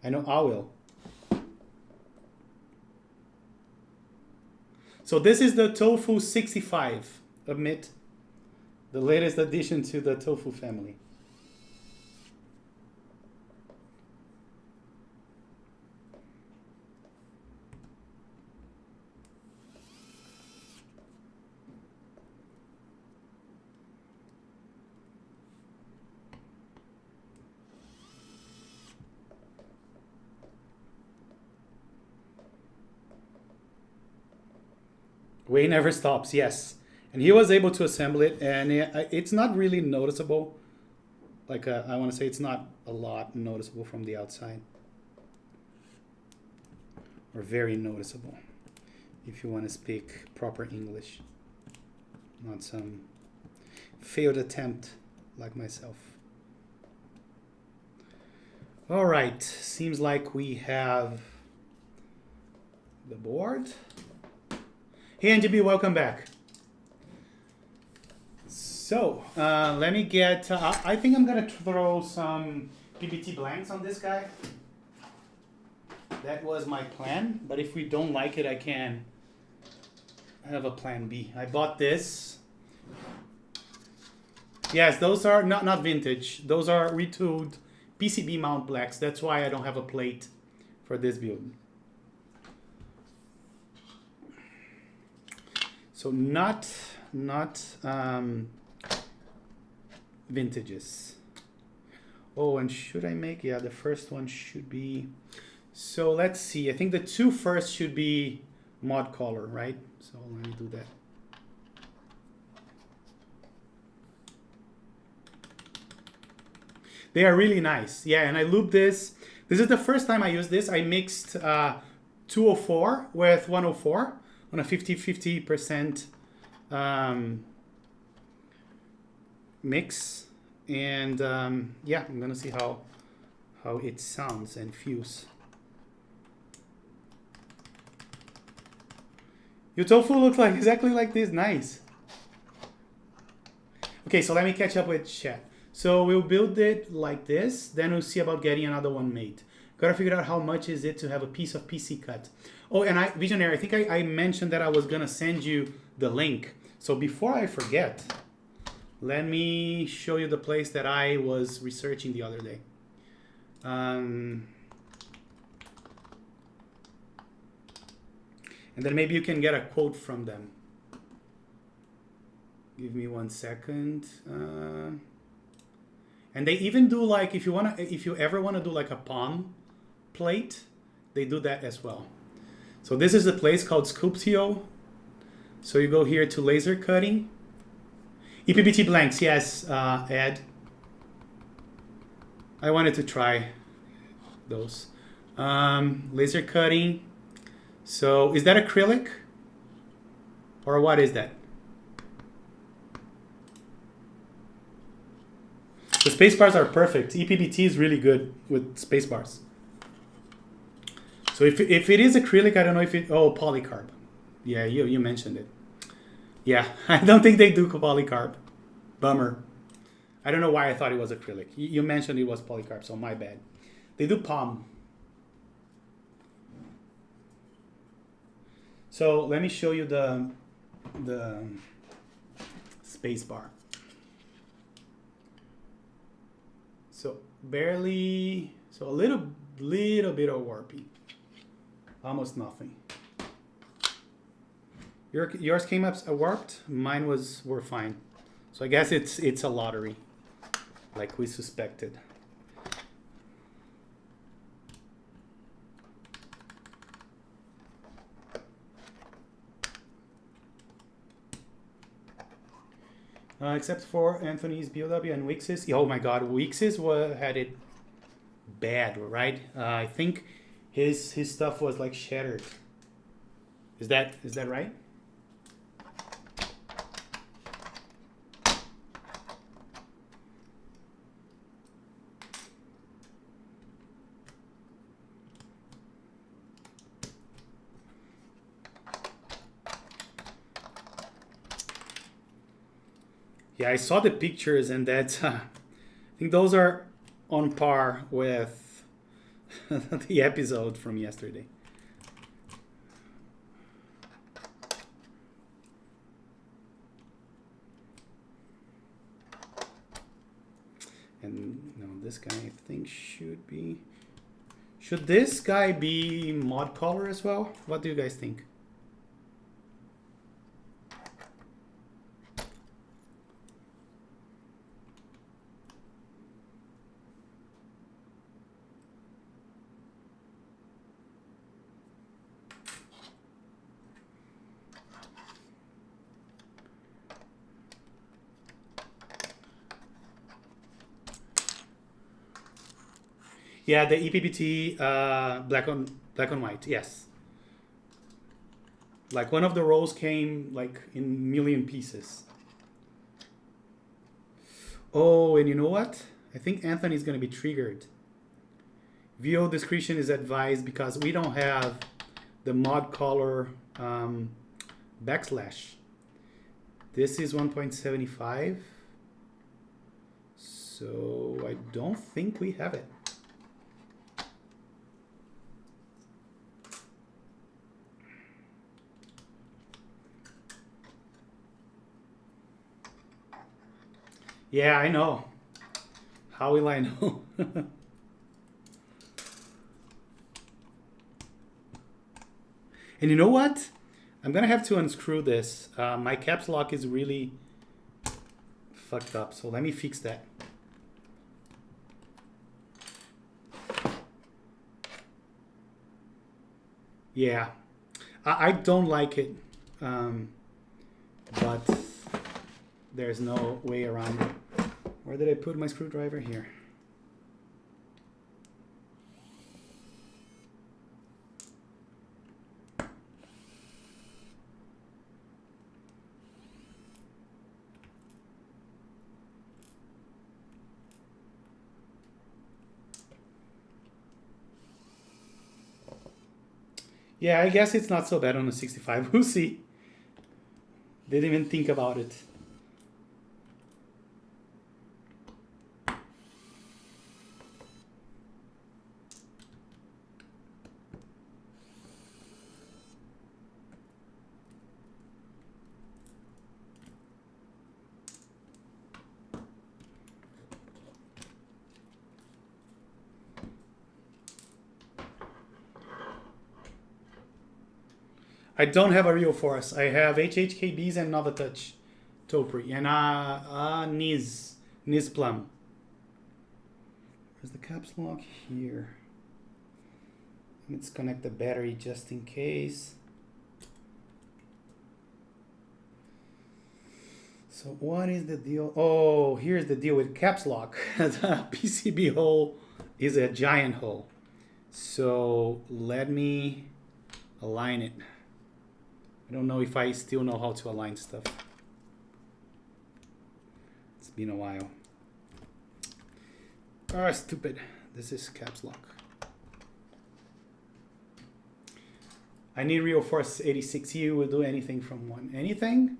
I know I will. So this is the Tofu 65, admit, the latest addition to the Tofu family. Way never stops, yes. And he was able to assemble it, and it's not really noticeable. Like, I want to say it's not a lot noticeable from the outside. Or very noticeable, if you want to speak proper English. Not some failed attempt like myself. All right, seems like we have the board. Hey, NGB, welcome back. So, let me get, I think I'm gonna throw some PBT blanks on this guy. That was my plan, but if we don't like it, I can have a plan B. I bought this. Yes, those are not vintage. Those are retooled PCB mount blacks. That's why I don't have a plate for this build. So not vintages. Oh, and should I make? Yeah, the first one should be. So let's see. I think the two first should be mod color, right? So let me do that. They are really nice. Yeah, and I looped this. This is the first time I used this. I mixed 204 with 104 on a 50% mix. And yeah, I'm gonna see how it sounds and feels. Your tofu looks like exactly like this. Nice. Okay, so let me catch up with chat. So we'll build it like this, then we'll see about getting another one made. Gotta figure out how much is it to have a piece of PC cut. Oh, and Visionary, I think I mentioned that I was gonna send you the link. So before I forget, let me show you the place that I was researching the other day. And then maybe you can get a quote from them. Give me 1 second. And they even do like, if you ever wanna do like a palm plate, they do that as well. So this is a place called Sculptio. So you go here to laser cutting. EPBT blanks, yes, Ed. I wanted to try those. Laser cutting. So is that acrylic? Or what is that? The spacebars are perfect. EPBT is really good with spacebars. So if it is acrylic, I don't know if it, oh, polycarb. Yeah, you mentioned it. Yeah, I don't think they do polycarb. Bummer. I don't know why I thought it was acrylic. You mentioned it was polycarb, so my bad. They do palm. So let me show you the space bar. So barely, so a little bit of warping. Almost nothing. Yours came up warped. Mine were fine. So I guess it's a lottery, like we suspected. except for Anthony's BOW and Wix's. Oh my God, Wix's had it bad, right? I think his stuff was like shattered. Is that right? Yeah, I saw the pictures, and that I think those are on par with the episode from yesterday. And no, this guy I think should be. Should this guy be mod color as well? What do you guys think? Yeah, the EPBT black on white. Yes. Like one of the rolls came like in million pieces. Oh, and you know what? I think Anthony's gonna be triggered. VO discretion is advised because we don't have the mod color backslash. This is 1.75. So I don't think we have it. Yeah, I know. How will I know? And you know what? I'm gonna have to unscrew this. My caps lock is really fucked up, so let me fix that. Yeah, I don't like it, but there's no way around it. Where did I put my screwdriver? Here. Yeah, I guess it's not so bad on a 65. We'll see. Didn't even think about it. I don't have a real force. I have HHKBs and Novatouch Topri and Niz Plum. Where's the caps lock? Here. Let's connect the battery just in case. So what is the deal? Oh, here's the deal with caps lock. The PCB hole is a giant hole. So let me align it. I don't know if I still know how to align stuff. It's been a while. Ah, stupid. This is caps lock. I need real force 86. You will do anything from one. Anything?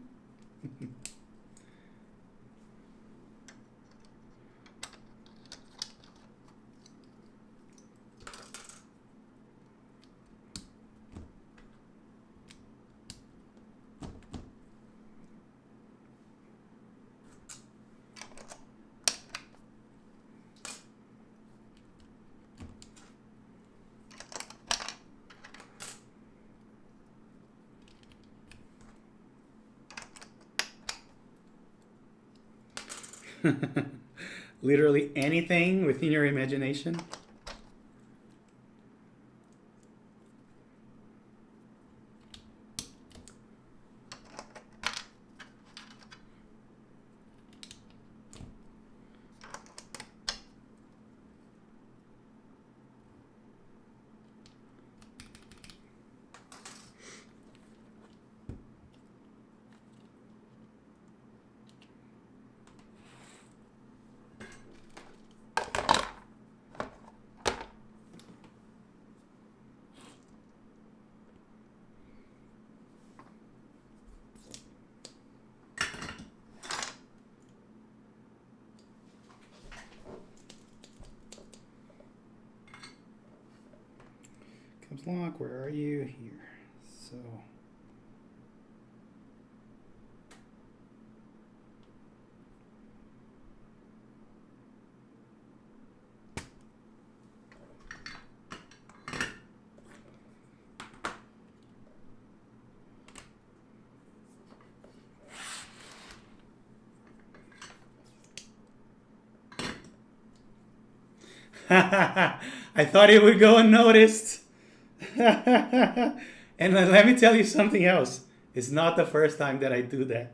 Literally anything within your imagination. Caps lock, where are you? Here. So. I thought it would go unnoticed. And let me tell you something else. It's not the first time that I do that.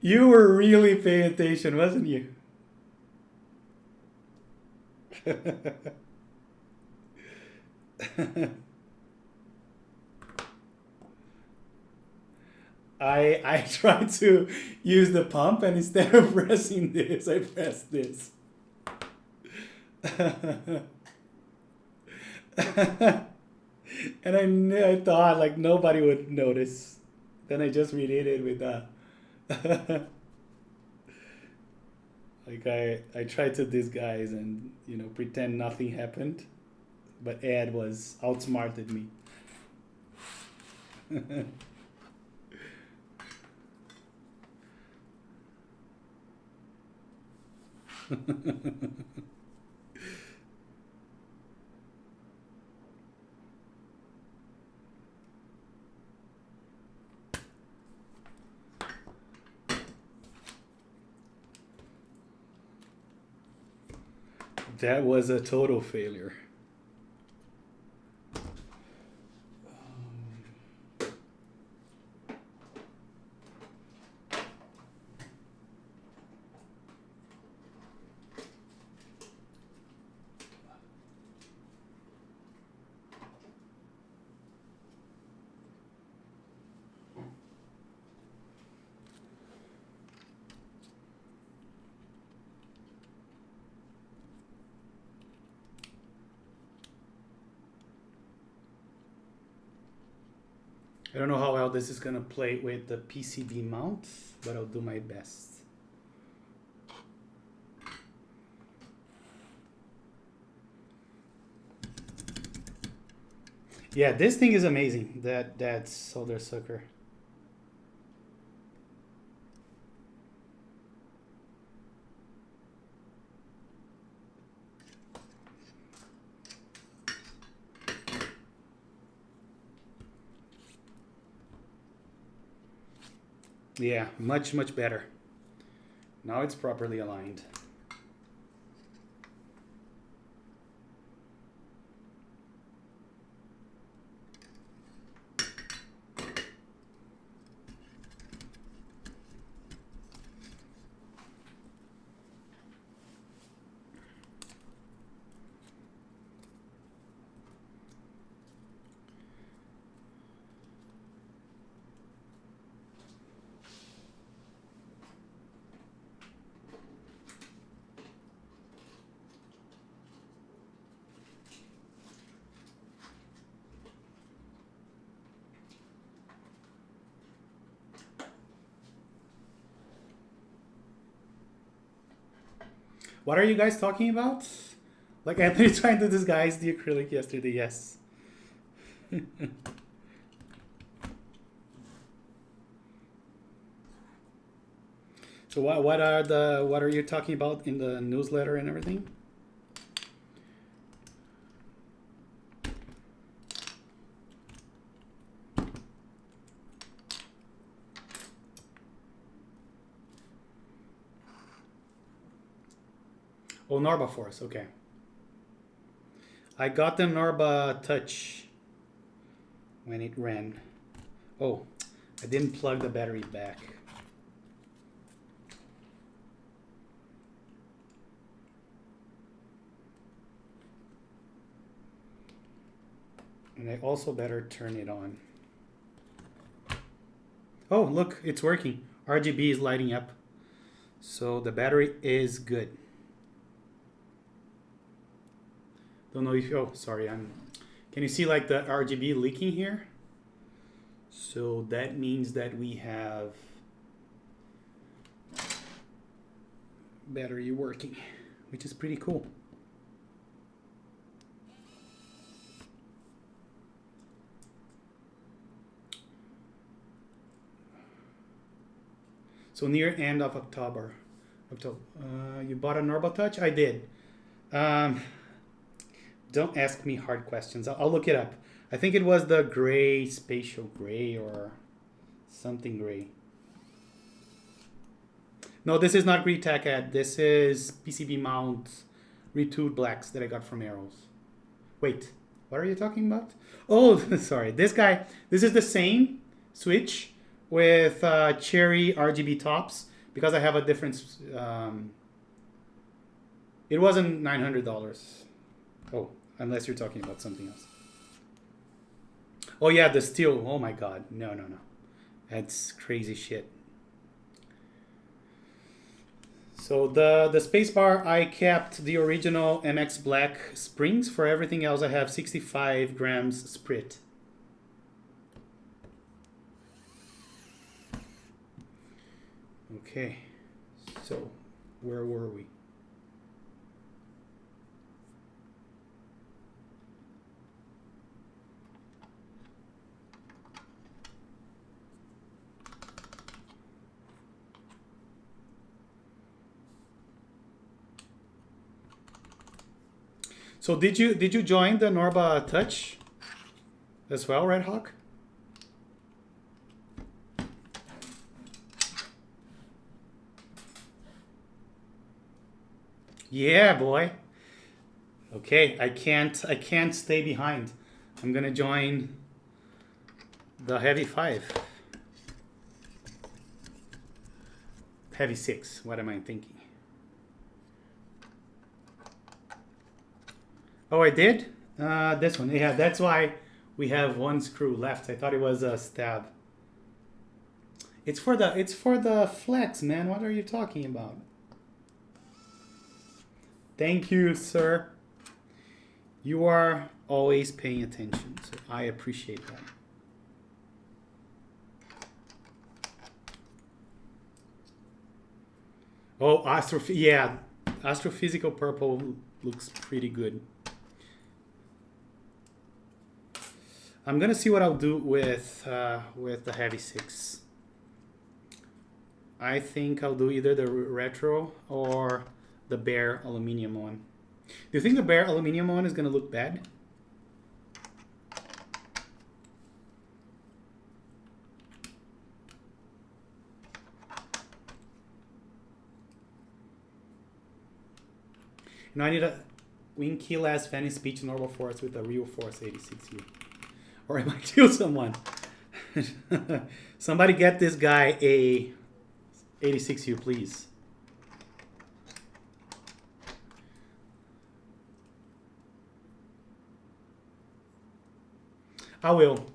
You were really paying attention, wasn't you? I tried to use the pump, and instead of pressing this, I pressed this. And I thought like nobody would notice. Then I just redid it with like I tried to disguise and pretend nothing happened, but Ed was outsmarted me. That was a total failure. I don't know how well this is going to play with the PCB mount, but I'll do my best. Yeah, this thing is amazing, that solder sucker. Yeah, much better. Now it's properly aligned. What are you guys talking about? Like Anthony trying to disguise the acrylic yesterday, yes. So what are you talking about in the newsletter and everything? Oh, Norba Force, okay. I got the Norba Touch when it ran. Oh, I didn't plug the battery back. And I also better turn it on. Oh, look, it's working. RGB is lighting up. So the battery is good. Don't know if you, oh, sorry, can you see like the RGB leaking here? So that means that we have battery working, which is pretty cool. So near end of October. You bought a Normal Touch? I did. Don't ask me hard questions. I'll look it up. I think it was the gray, spatial gray or something gray. No, this is not Greetech Ed. This is PCB mount retooled blacks that I got from Arrows. Wait, what are you talking about? Oh, sorry. This guy, this is the same switch with cherry RGB tops because I have a different. It wasn't $900. Oh, unless you're talking about something else. Oh yeah, the steel. Oh my God, no. That's crazy shit. So the spacebar, I kept the original MX Black springs. For everything else, I have 65 grams SPRiT. Okay, so where were we? So did you join the Norba Touch as well, Red Hawk? Yeah, boy. Okay, I can't stay behind. I'm gonna join the Heavy 5. Heavy 6. What am I thinking? Oh, I did? This one. Yeah, that's why we have one screw left. I thought it was a stab. It's for the flex, man. What are you talking about? Thank you, sir. You are always paying attention, so I appreciate that. Oh, astrophysical purple looks pretty good. I'm gonna see what I'll do with the Heavy 6. I think I'll do either the retro or the bare aluminum one. Do you think the bare aluminum one is gonna look bad? I need a wing keyless fanny speech normal force with a real force 86U. Or I might kill someone. Somebody get this guy a 86U, please. I will.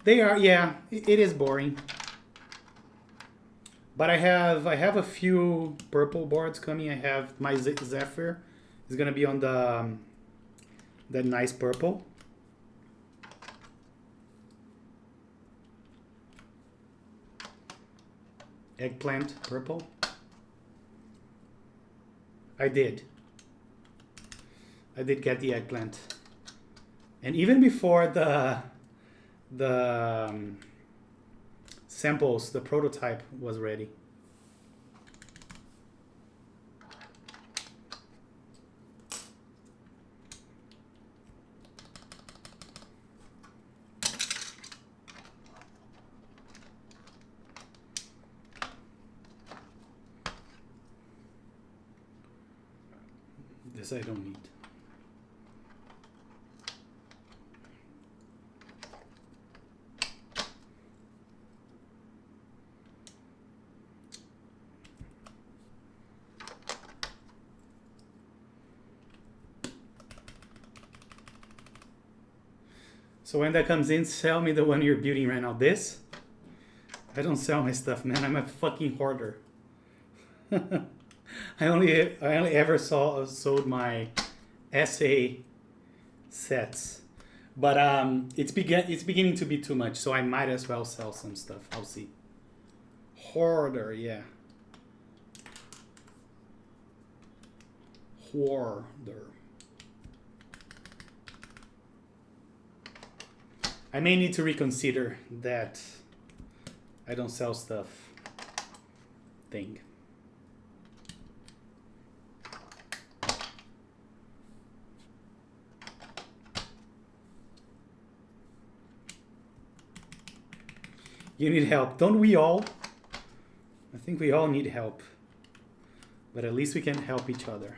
They are, yeah, it is boring. But I have a few purple boards coming. I have my Zephyr is gonna be on the that nice purple. Eggplant purple. I did get the eggplant, and even before the samples, the prototype was ready. This I don't need. So when that comes in, sell me the one you're building right now. This? I don't sell my stuff, man. I'm a fucking hoarder. I only ever sold my SA sets, but it's beginning to be too much. So I might as well sell some stuff. I'll see. Hoarder, yeah. Hoarder. I may need to reconsider that I don't sell stuff thing. You need help. Don't we all? I think we all need help. But at least we can help each other.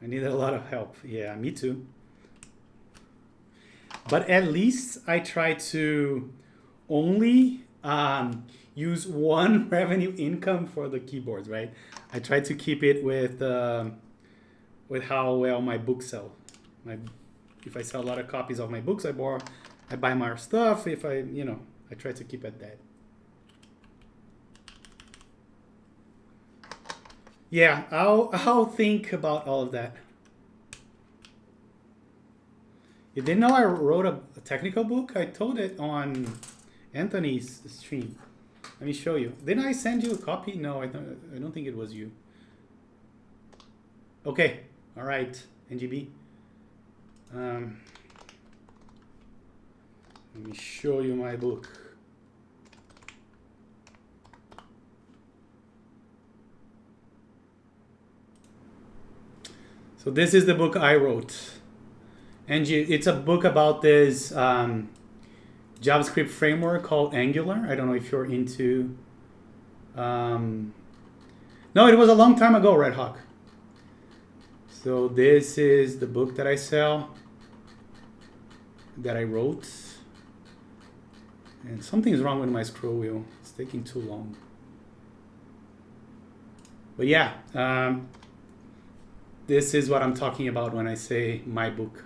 I need a lot of help. Yeah, me too. But at least I try to only use one revenue income for the keyboards, right? I try to keep it with how well my books sell. If I sell a lot of copies of my books, I buy more stuff. If I try to keep at that. Yeah, I'll think about all of that. You didn't know I wrote a technical book? I told it on Anthony's stream. Let me show you. Didn't I send you a copy? No, I don't think it was you. Okay, all right, NGB. Let me show you my book. So this is the book I wrote. And it's a book about this JavaScript framework called Angular. I don't know if you're into... No, it was a long time ago, Red Hawk. So this is the book that I sell, that I wrote. And something's wrong with my scroll wheel. It's taking too long. But yeah, this is what I'm talking about when I say my book.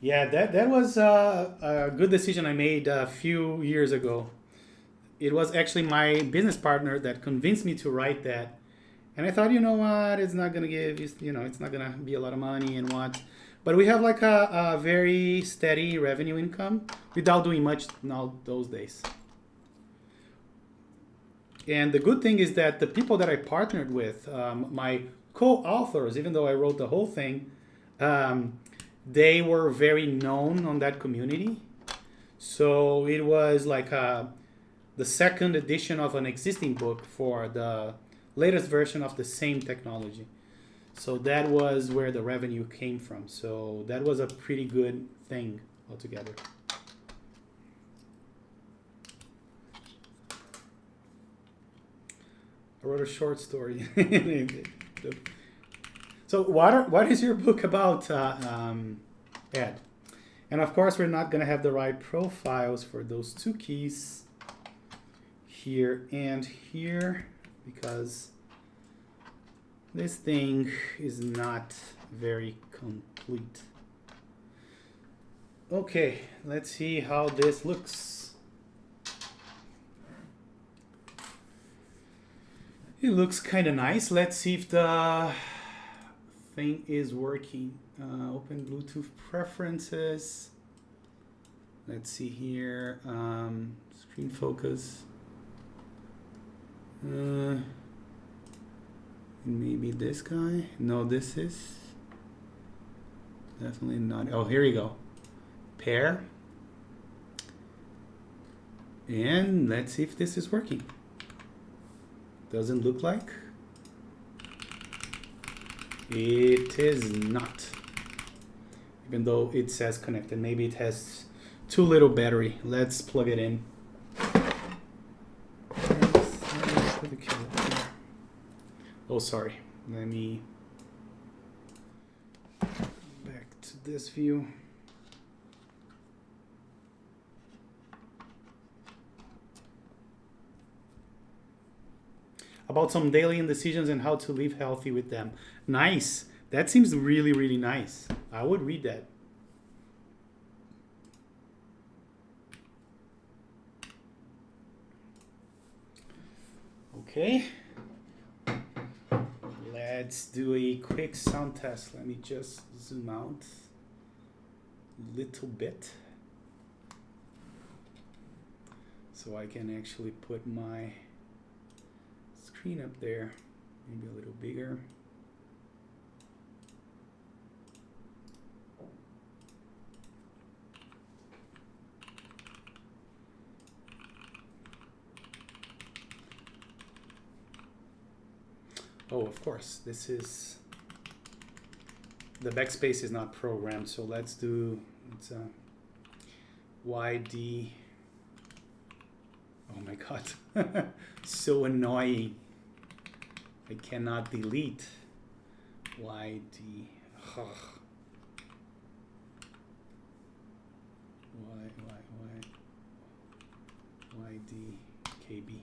Yeah, that was a good decision I made a few years ago. It was actually my business partner that convinced me to write that. And I thought, you know what, it's not going to give, it's not going to be a lot of money and what. But we have like a very steady revenue income without doing much now those days. And the good thing is that the people that I partnered with, my co-authors, even though I wrote the whole thing, they were very known on that community. So it was like the second edition of an existing book for the latest version of the same technology. So that was where the revenue came from. So that was a pretty good thing altogether. I wrote a short story. So what is your book about, Ed? And of course, we're not going to have the right profiles for those two keys here and here because this thing is not very complete. Okay, let's see how this looks. It looks kind of nice. Let's see if the thing is working. Open Bluetooth preferences. Let's see here. Screen focus. Maybe this guy. No, this is definitely not. Oh, here we go. Pair. And let's see if this is working. Doesn't look like. It is not. Even though it says connected. Maybe it has too little battery. Let's plug it in. Oh, sorry. Let me back to this view. About some daily indecisions and how to live healthy with them. Nice. That seems really, really nice. I would read that. Okay. Let's do a quick sound test. Let me just zoom out a little bit. so I can actually put my screen up there, maybe a little bigger. Oh, of course, this is, the backspace is not programmed, so let's do, it's a YD. Oh my God, so annoying. I cannot delete YD. Ugh. YD KB.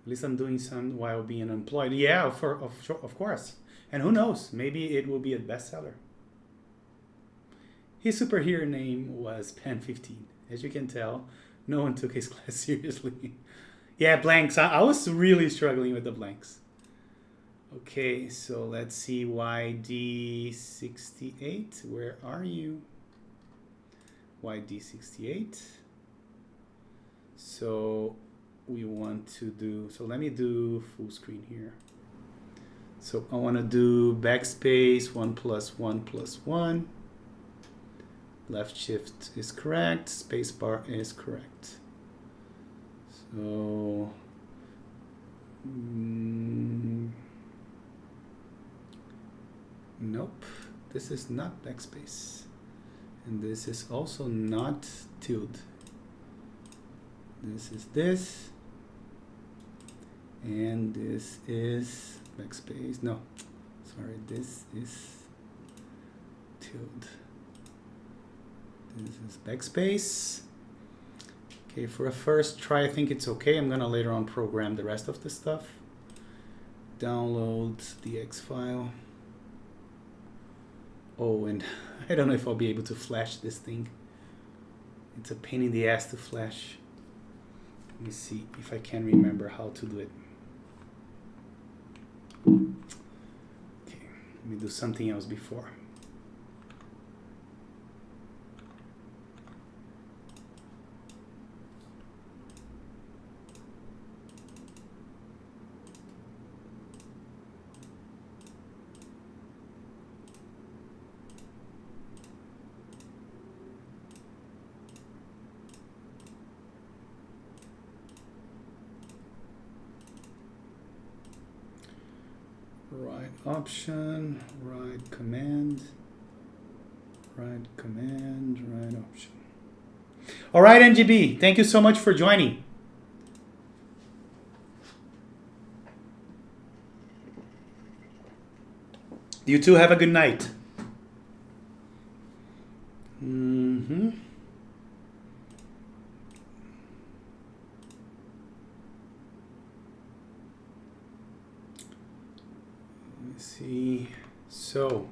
At least I'm doing some while being employed. Yeah, of course. And who knows? Maybe it will be a bestseller. His superhero name was Pen 15. As you can tell, no one took his class seriously. Yeah, blanks. I was really struggling with the blanks. Okay, so let's see. YD68. Where are you? YD68. So we want to do, so let me do full screen here. So I want to do backspace 1 + 1 + 1. Left shift is correct, spacebar is correct. So nope, this is not backspace, and this is also not tilde. This is this, and this is backspace. No, sorry, this is tilde. This is backspace. Okay, for a first try, I think it's okay. I'm gonna later on program the rest of the stuff. Download the X file. Oh, and I don't know if I'll be able to flash this thing. It's a pain in the ass to flash. Let me see if I can remember how to do it. Okay, let me do something else before. Right option, right command, right command, right option. All right, NGB, thank you so much for joining. You too, have a good night. See, so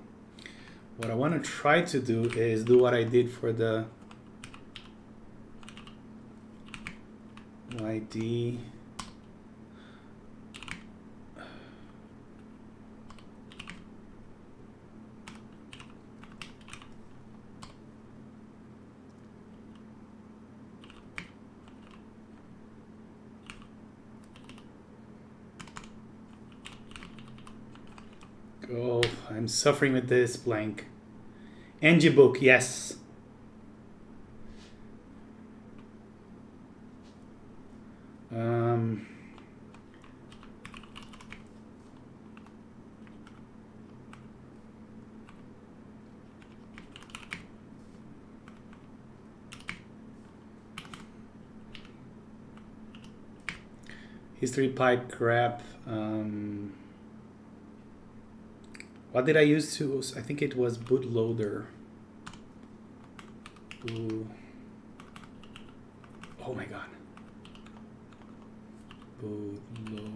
what I want to try to do is do what I did for the YD. Oh, I'm suffering with this blank. NG book, yes. History pipe grab. What did I use to? I think it was bootloader. Ooh. Oh my god. Bootloader.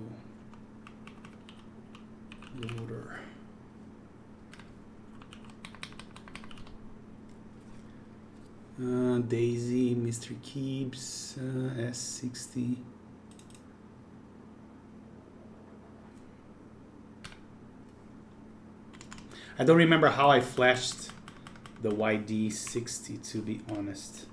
Daisy, Mr. Keeps, S60. I don't remember how I flashed the YD60, to be honest.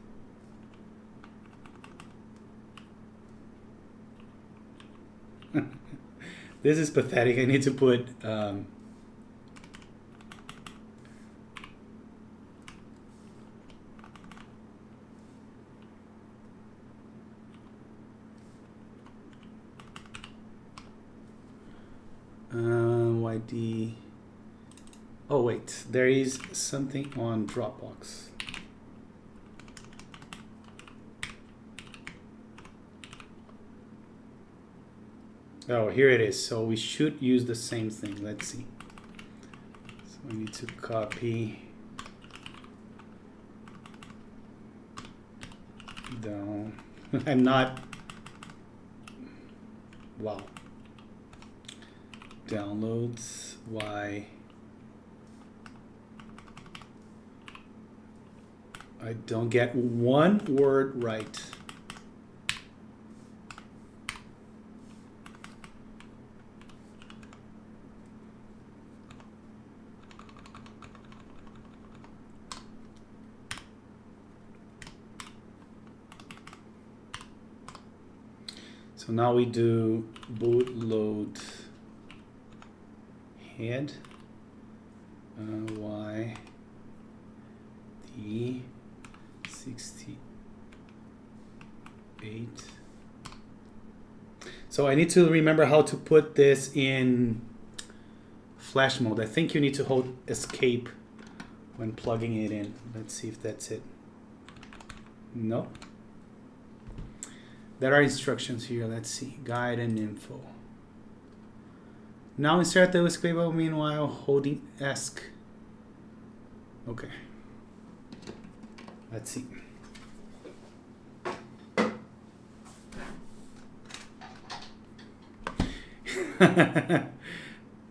This is pathetic. I need to put YD. Oh wait, there is something on Dropbox. Oh, here it is. So we should use the same thing. Let's see. So I need to copy down. I'm not. Wow. Downloads. Why? I don't get one word right. So now we do bootload head Y D 68. So I need to remember how to put this in flash mode. I think you need to hold escape when plugging it in. Let's see if that's it. No. There are instructions here. Let's see. Guide and info. Now insert the USB cable meanwhile holding ESC. Okay. Let's see.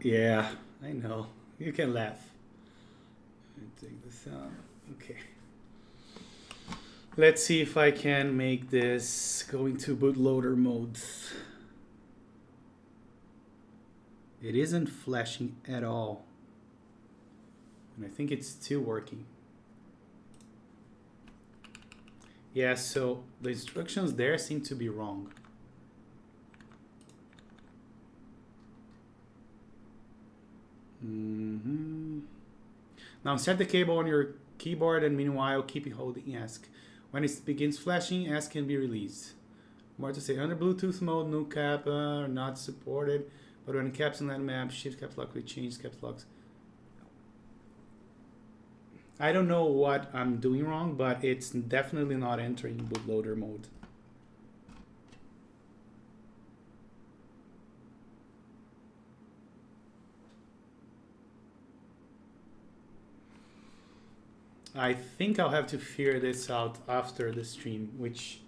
Yeah, I know. You can laugh. Let me take this out. Okay. Let's see if I can make this go into bootloader mode. It isn't flashing at all. And I think it's still working. Yeah, so the instructions there seem to be wrong. Now insert the cable on your keyboard and meanwhile keep holding ESC. When it begins flashing, ESC can be released. More to say, under Bluetooth mode, no cap are not supported, but when caps in that map, shift caps lock will change caps locks. I don't know what I'm doing wrong, but it's definitely not entering bootloader mode. I think I'll have to figure this out after the stream, which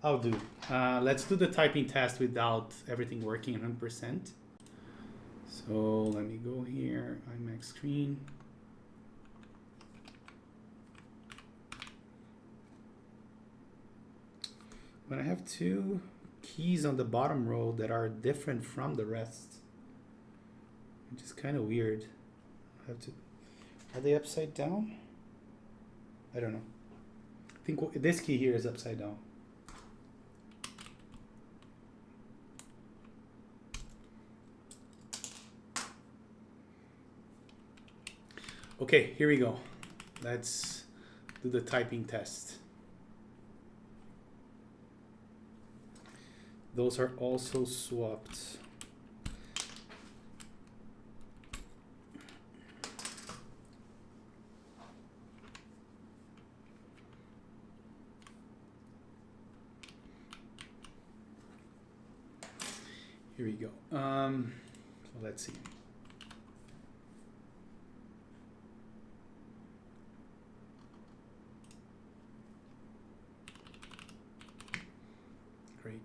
I'll do. Let's do the typing test without everything working 100%. So let me go here, iMac screen. But I have two keys on the bottom row that are different from the rest, which is kind of weird. I have to. Are they upside down? I don't know. I think this key here is upside down. Okay, here we go. Let's do the typing test. Those are also swapped. Here we go. So let's see. Great.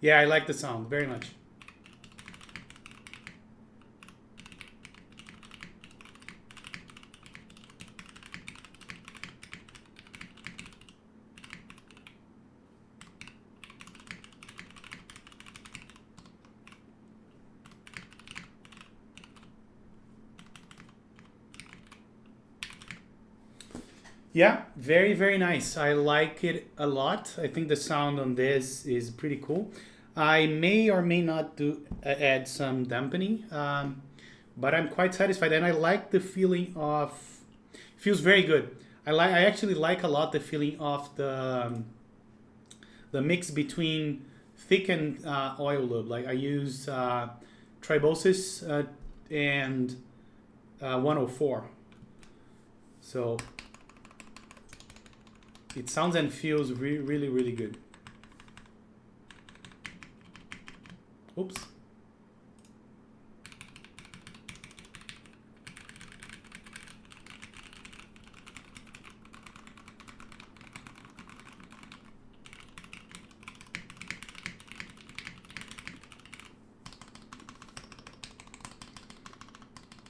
Yeah, I like the sound very much. Yeah, very, very nice. I like it a lot. I think the sound on this is pretty cool. I may or may not add some dampening, but I'm quite satisfied, and I like the feeling of. Feels very good. I actually like a lot the feeling of the mix between thick and oil lube. Like I use Tribosis and 104, so it sounds and feels really, really good. Oops.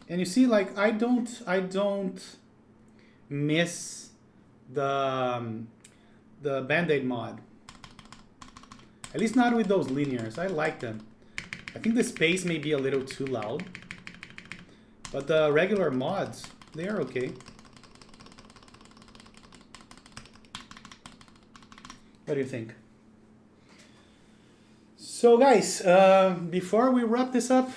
And you see, like I don't miss the Band-Aid mod. At least not with those linears. I like them. I think the space may be a little too loud, but the regular mods, they are okay. What do you think? So guys, before we wrap this up,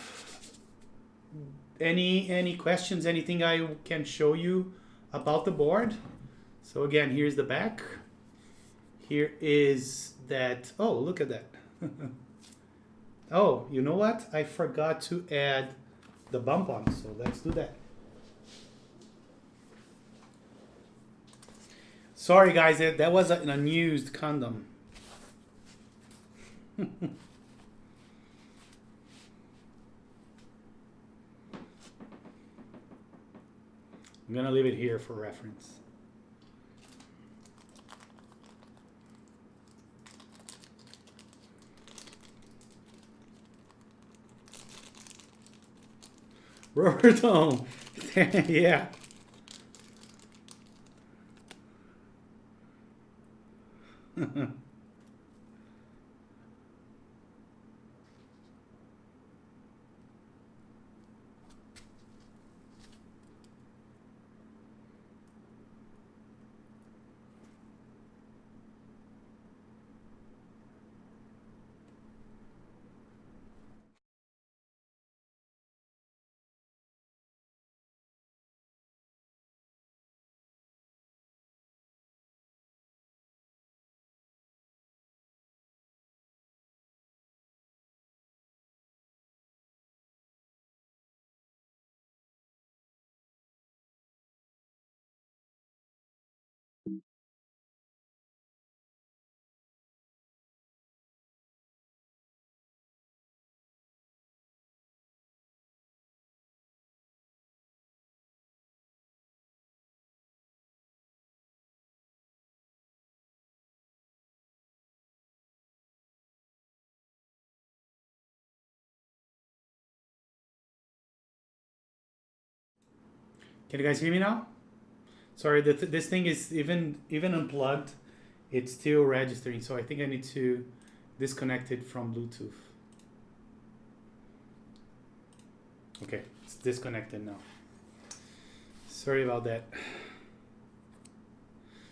any questions, anything I can show you about the board? So again, here's the back. Here is that. Oh, look at that. Oh, you know what? I forgot to add the bump on, so let's do that. Sorry guys, that was an unused condom. I'm gonna leave it here for reference. Roberto, yeah. Can you guys hear me now? Sorry, this thing is even unplugged. It's still registering, so I think I need to disconnect it from Bluetooth. Okay, it's disconnected now. Sorry about that.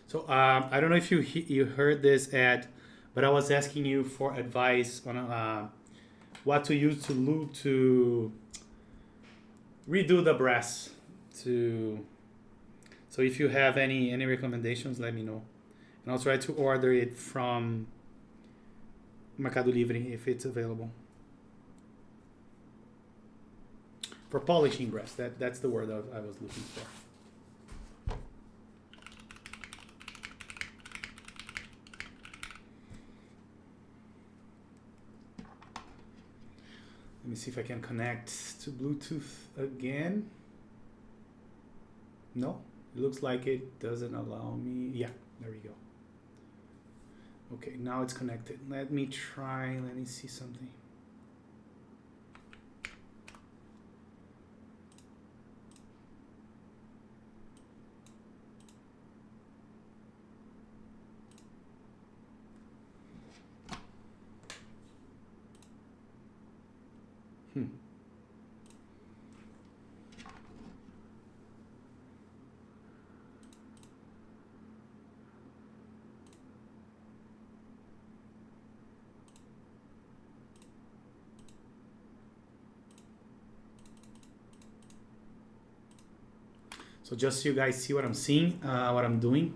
So I don't know if you heard this ad, but I was asking you for advice on what to use to redo the brass. So if you have any recommendations, let me know, and I'll try to order it from Mercado Livre if it's available. For polishing brass, that's the word I was looking for. Let me see if I can connect to Bluetooth again. No, it looks like it doesn't allow me. Yeah, there we go. Okay, now it's connected. Let me see something. So just so you guys see what I'm seeing, what I'm doing,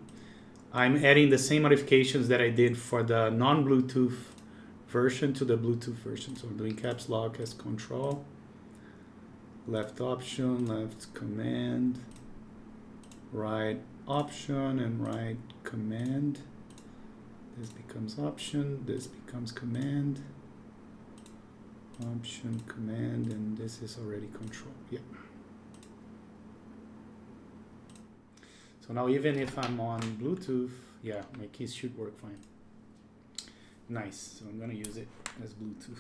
I'm adding the same modifications that I did for the non-Bluetooth version to the Bluetooth version. So I'm doing caps lock as control, left option, left command, right option, and right command. This becomes option, this becomes command, option, command, and this is already control. Yeah. So now even if I'm on Bluetooth, yeah, my keys should work fine. Nice, so I'm gonna use it as Bluetooth.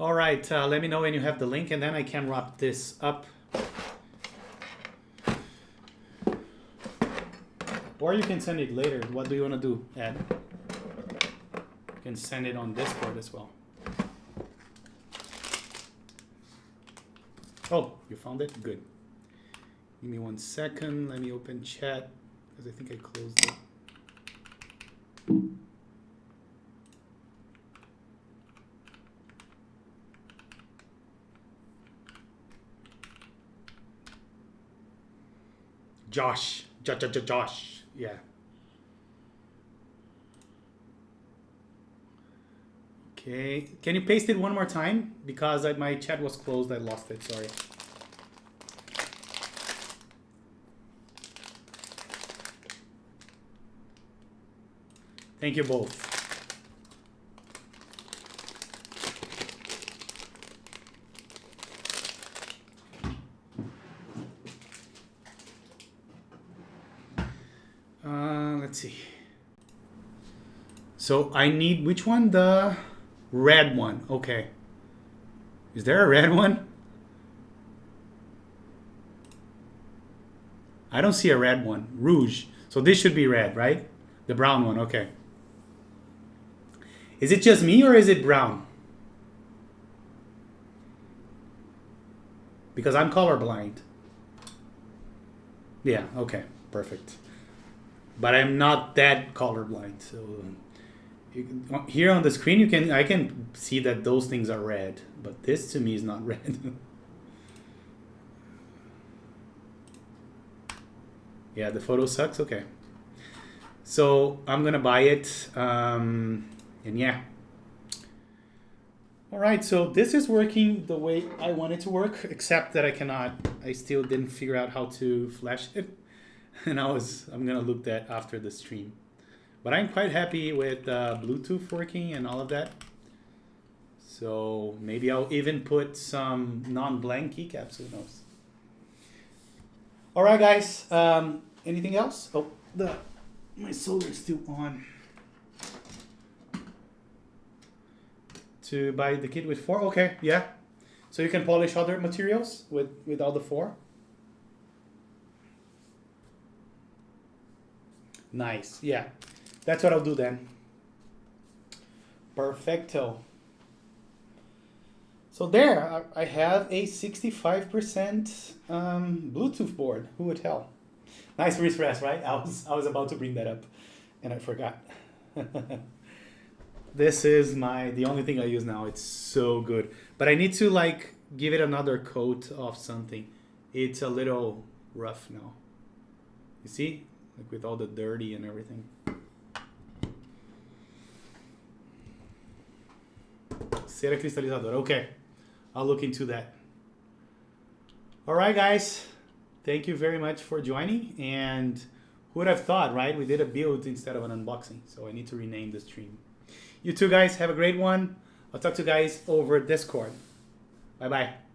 All right, let me know when you have the link and then I can wrap this up. Or you can send it later. What do you want to do, Ed? You can send it on Discord as well. Oh, you found it? Good. Give me 1 second. Let me open chat because I think I closed it. Josh. Josh. Yeah. Okay. Can you paste it one more time? Because my chat was closed. I lost it. Sorry. Thank you both. Let's see. So I need which one? The red one. Okay. Is there a red one? I don't see a red one. Rouge. So this should be red, right? The brown one. Okay. Is it just me or is it brown? Because I'm colorblind. Yeah, okay. Perfect. But I'm not that colorblind. So here on the screen I can see that those things are red, but this to me is not red. Yeah, the photo sucks. Okay. So I'm gonna buy it. And yeah. All right, so this is working the way I want it to work, except that I still didn't figure out how to flash it. And I'm gonna look that after the stream. But I'm quite happy with Bluetooth working and all of that. So maybe I'll even put some non-blank keycaps, who knows. All right, guys, anything else? Oh, my solder's still on. To buy the kit with 4, okay, yeah. So you can polish other materials with all the 4. Nice, yeah. That's what I'll do then. Perfecto. So there, I have a 65% Bluetooth board. Who would tell? Nice refresh, right? I was about to bring that up, and I forgot. This is the only thing I use now. It's so good, but I need to give it another coat of something. It's a little rough now. You see? Like with all the dirty and everything. Cera cristalizadora. Okay. I'll look into that. All right, guys. Thank you very much for joining. And who would have thought, right? We did a build instead of an unboxing. So I need to rename the stream. You two guys have a great one. I'll talk to you guys over Discord. Bye-bye.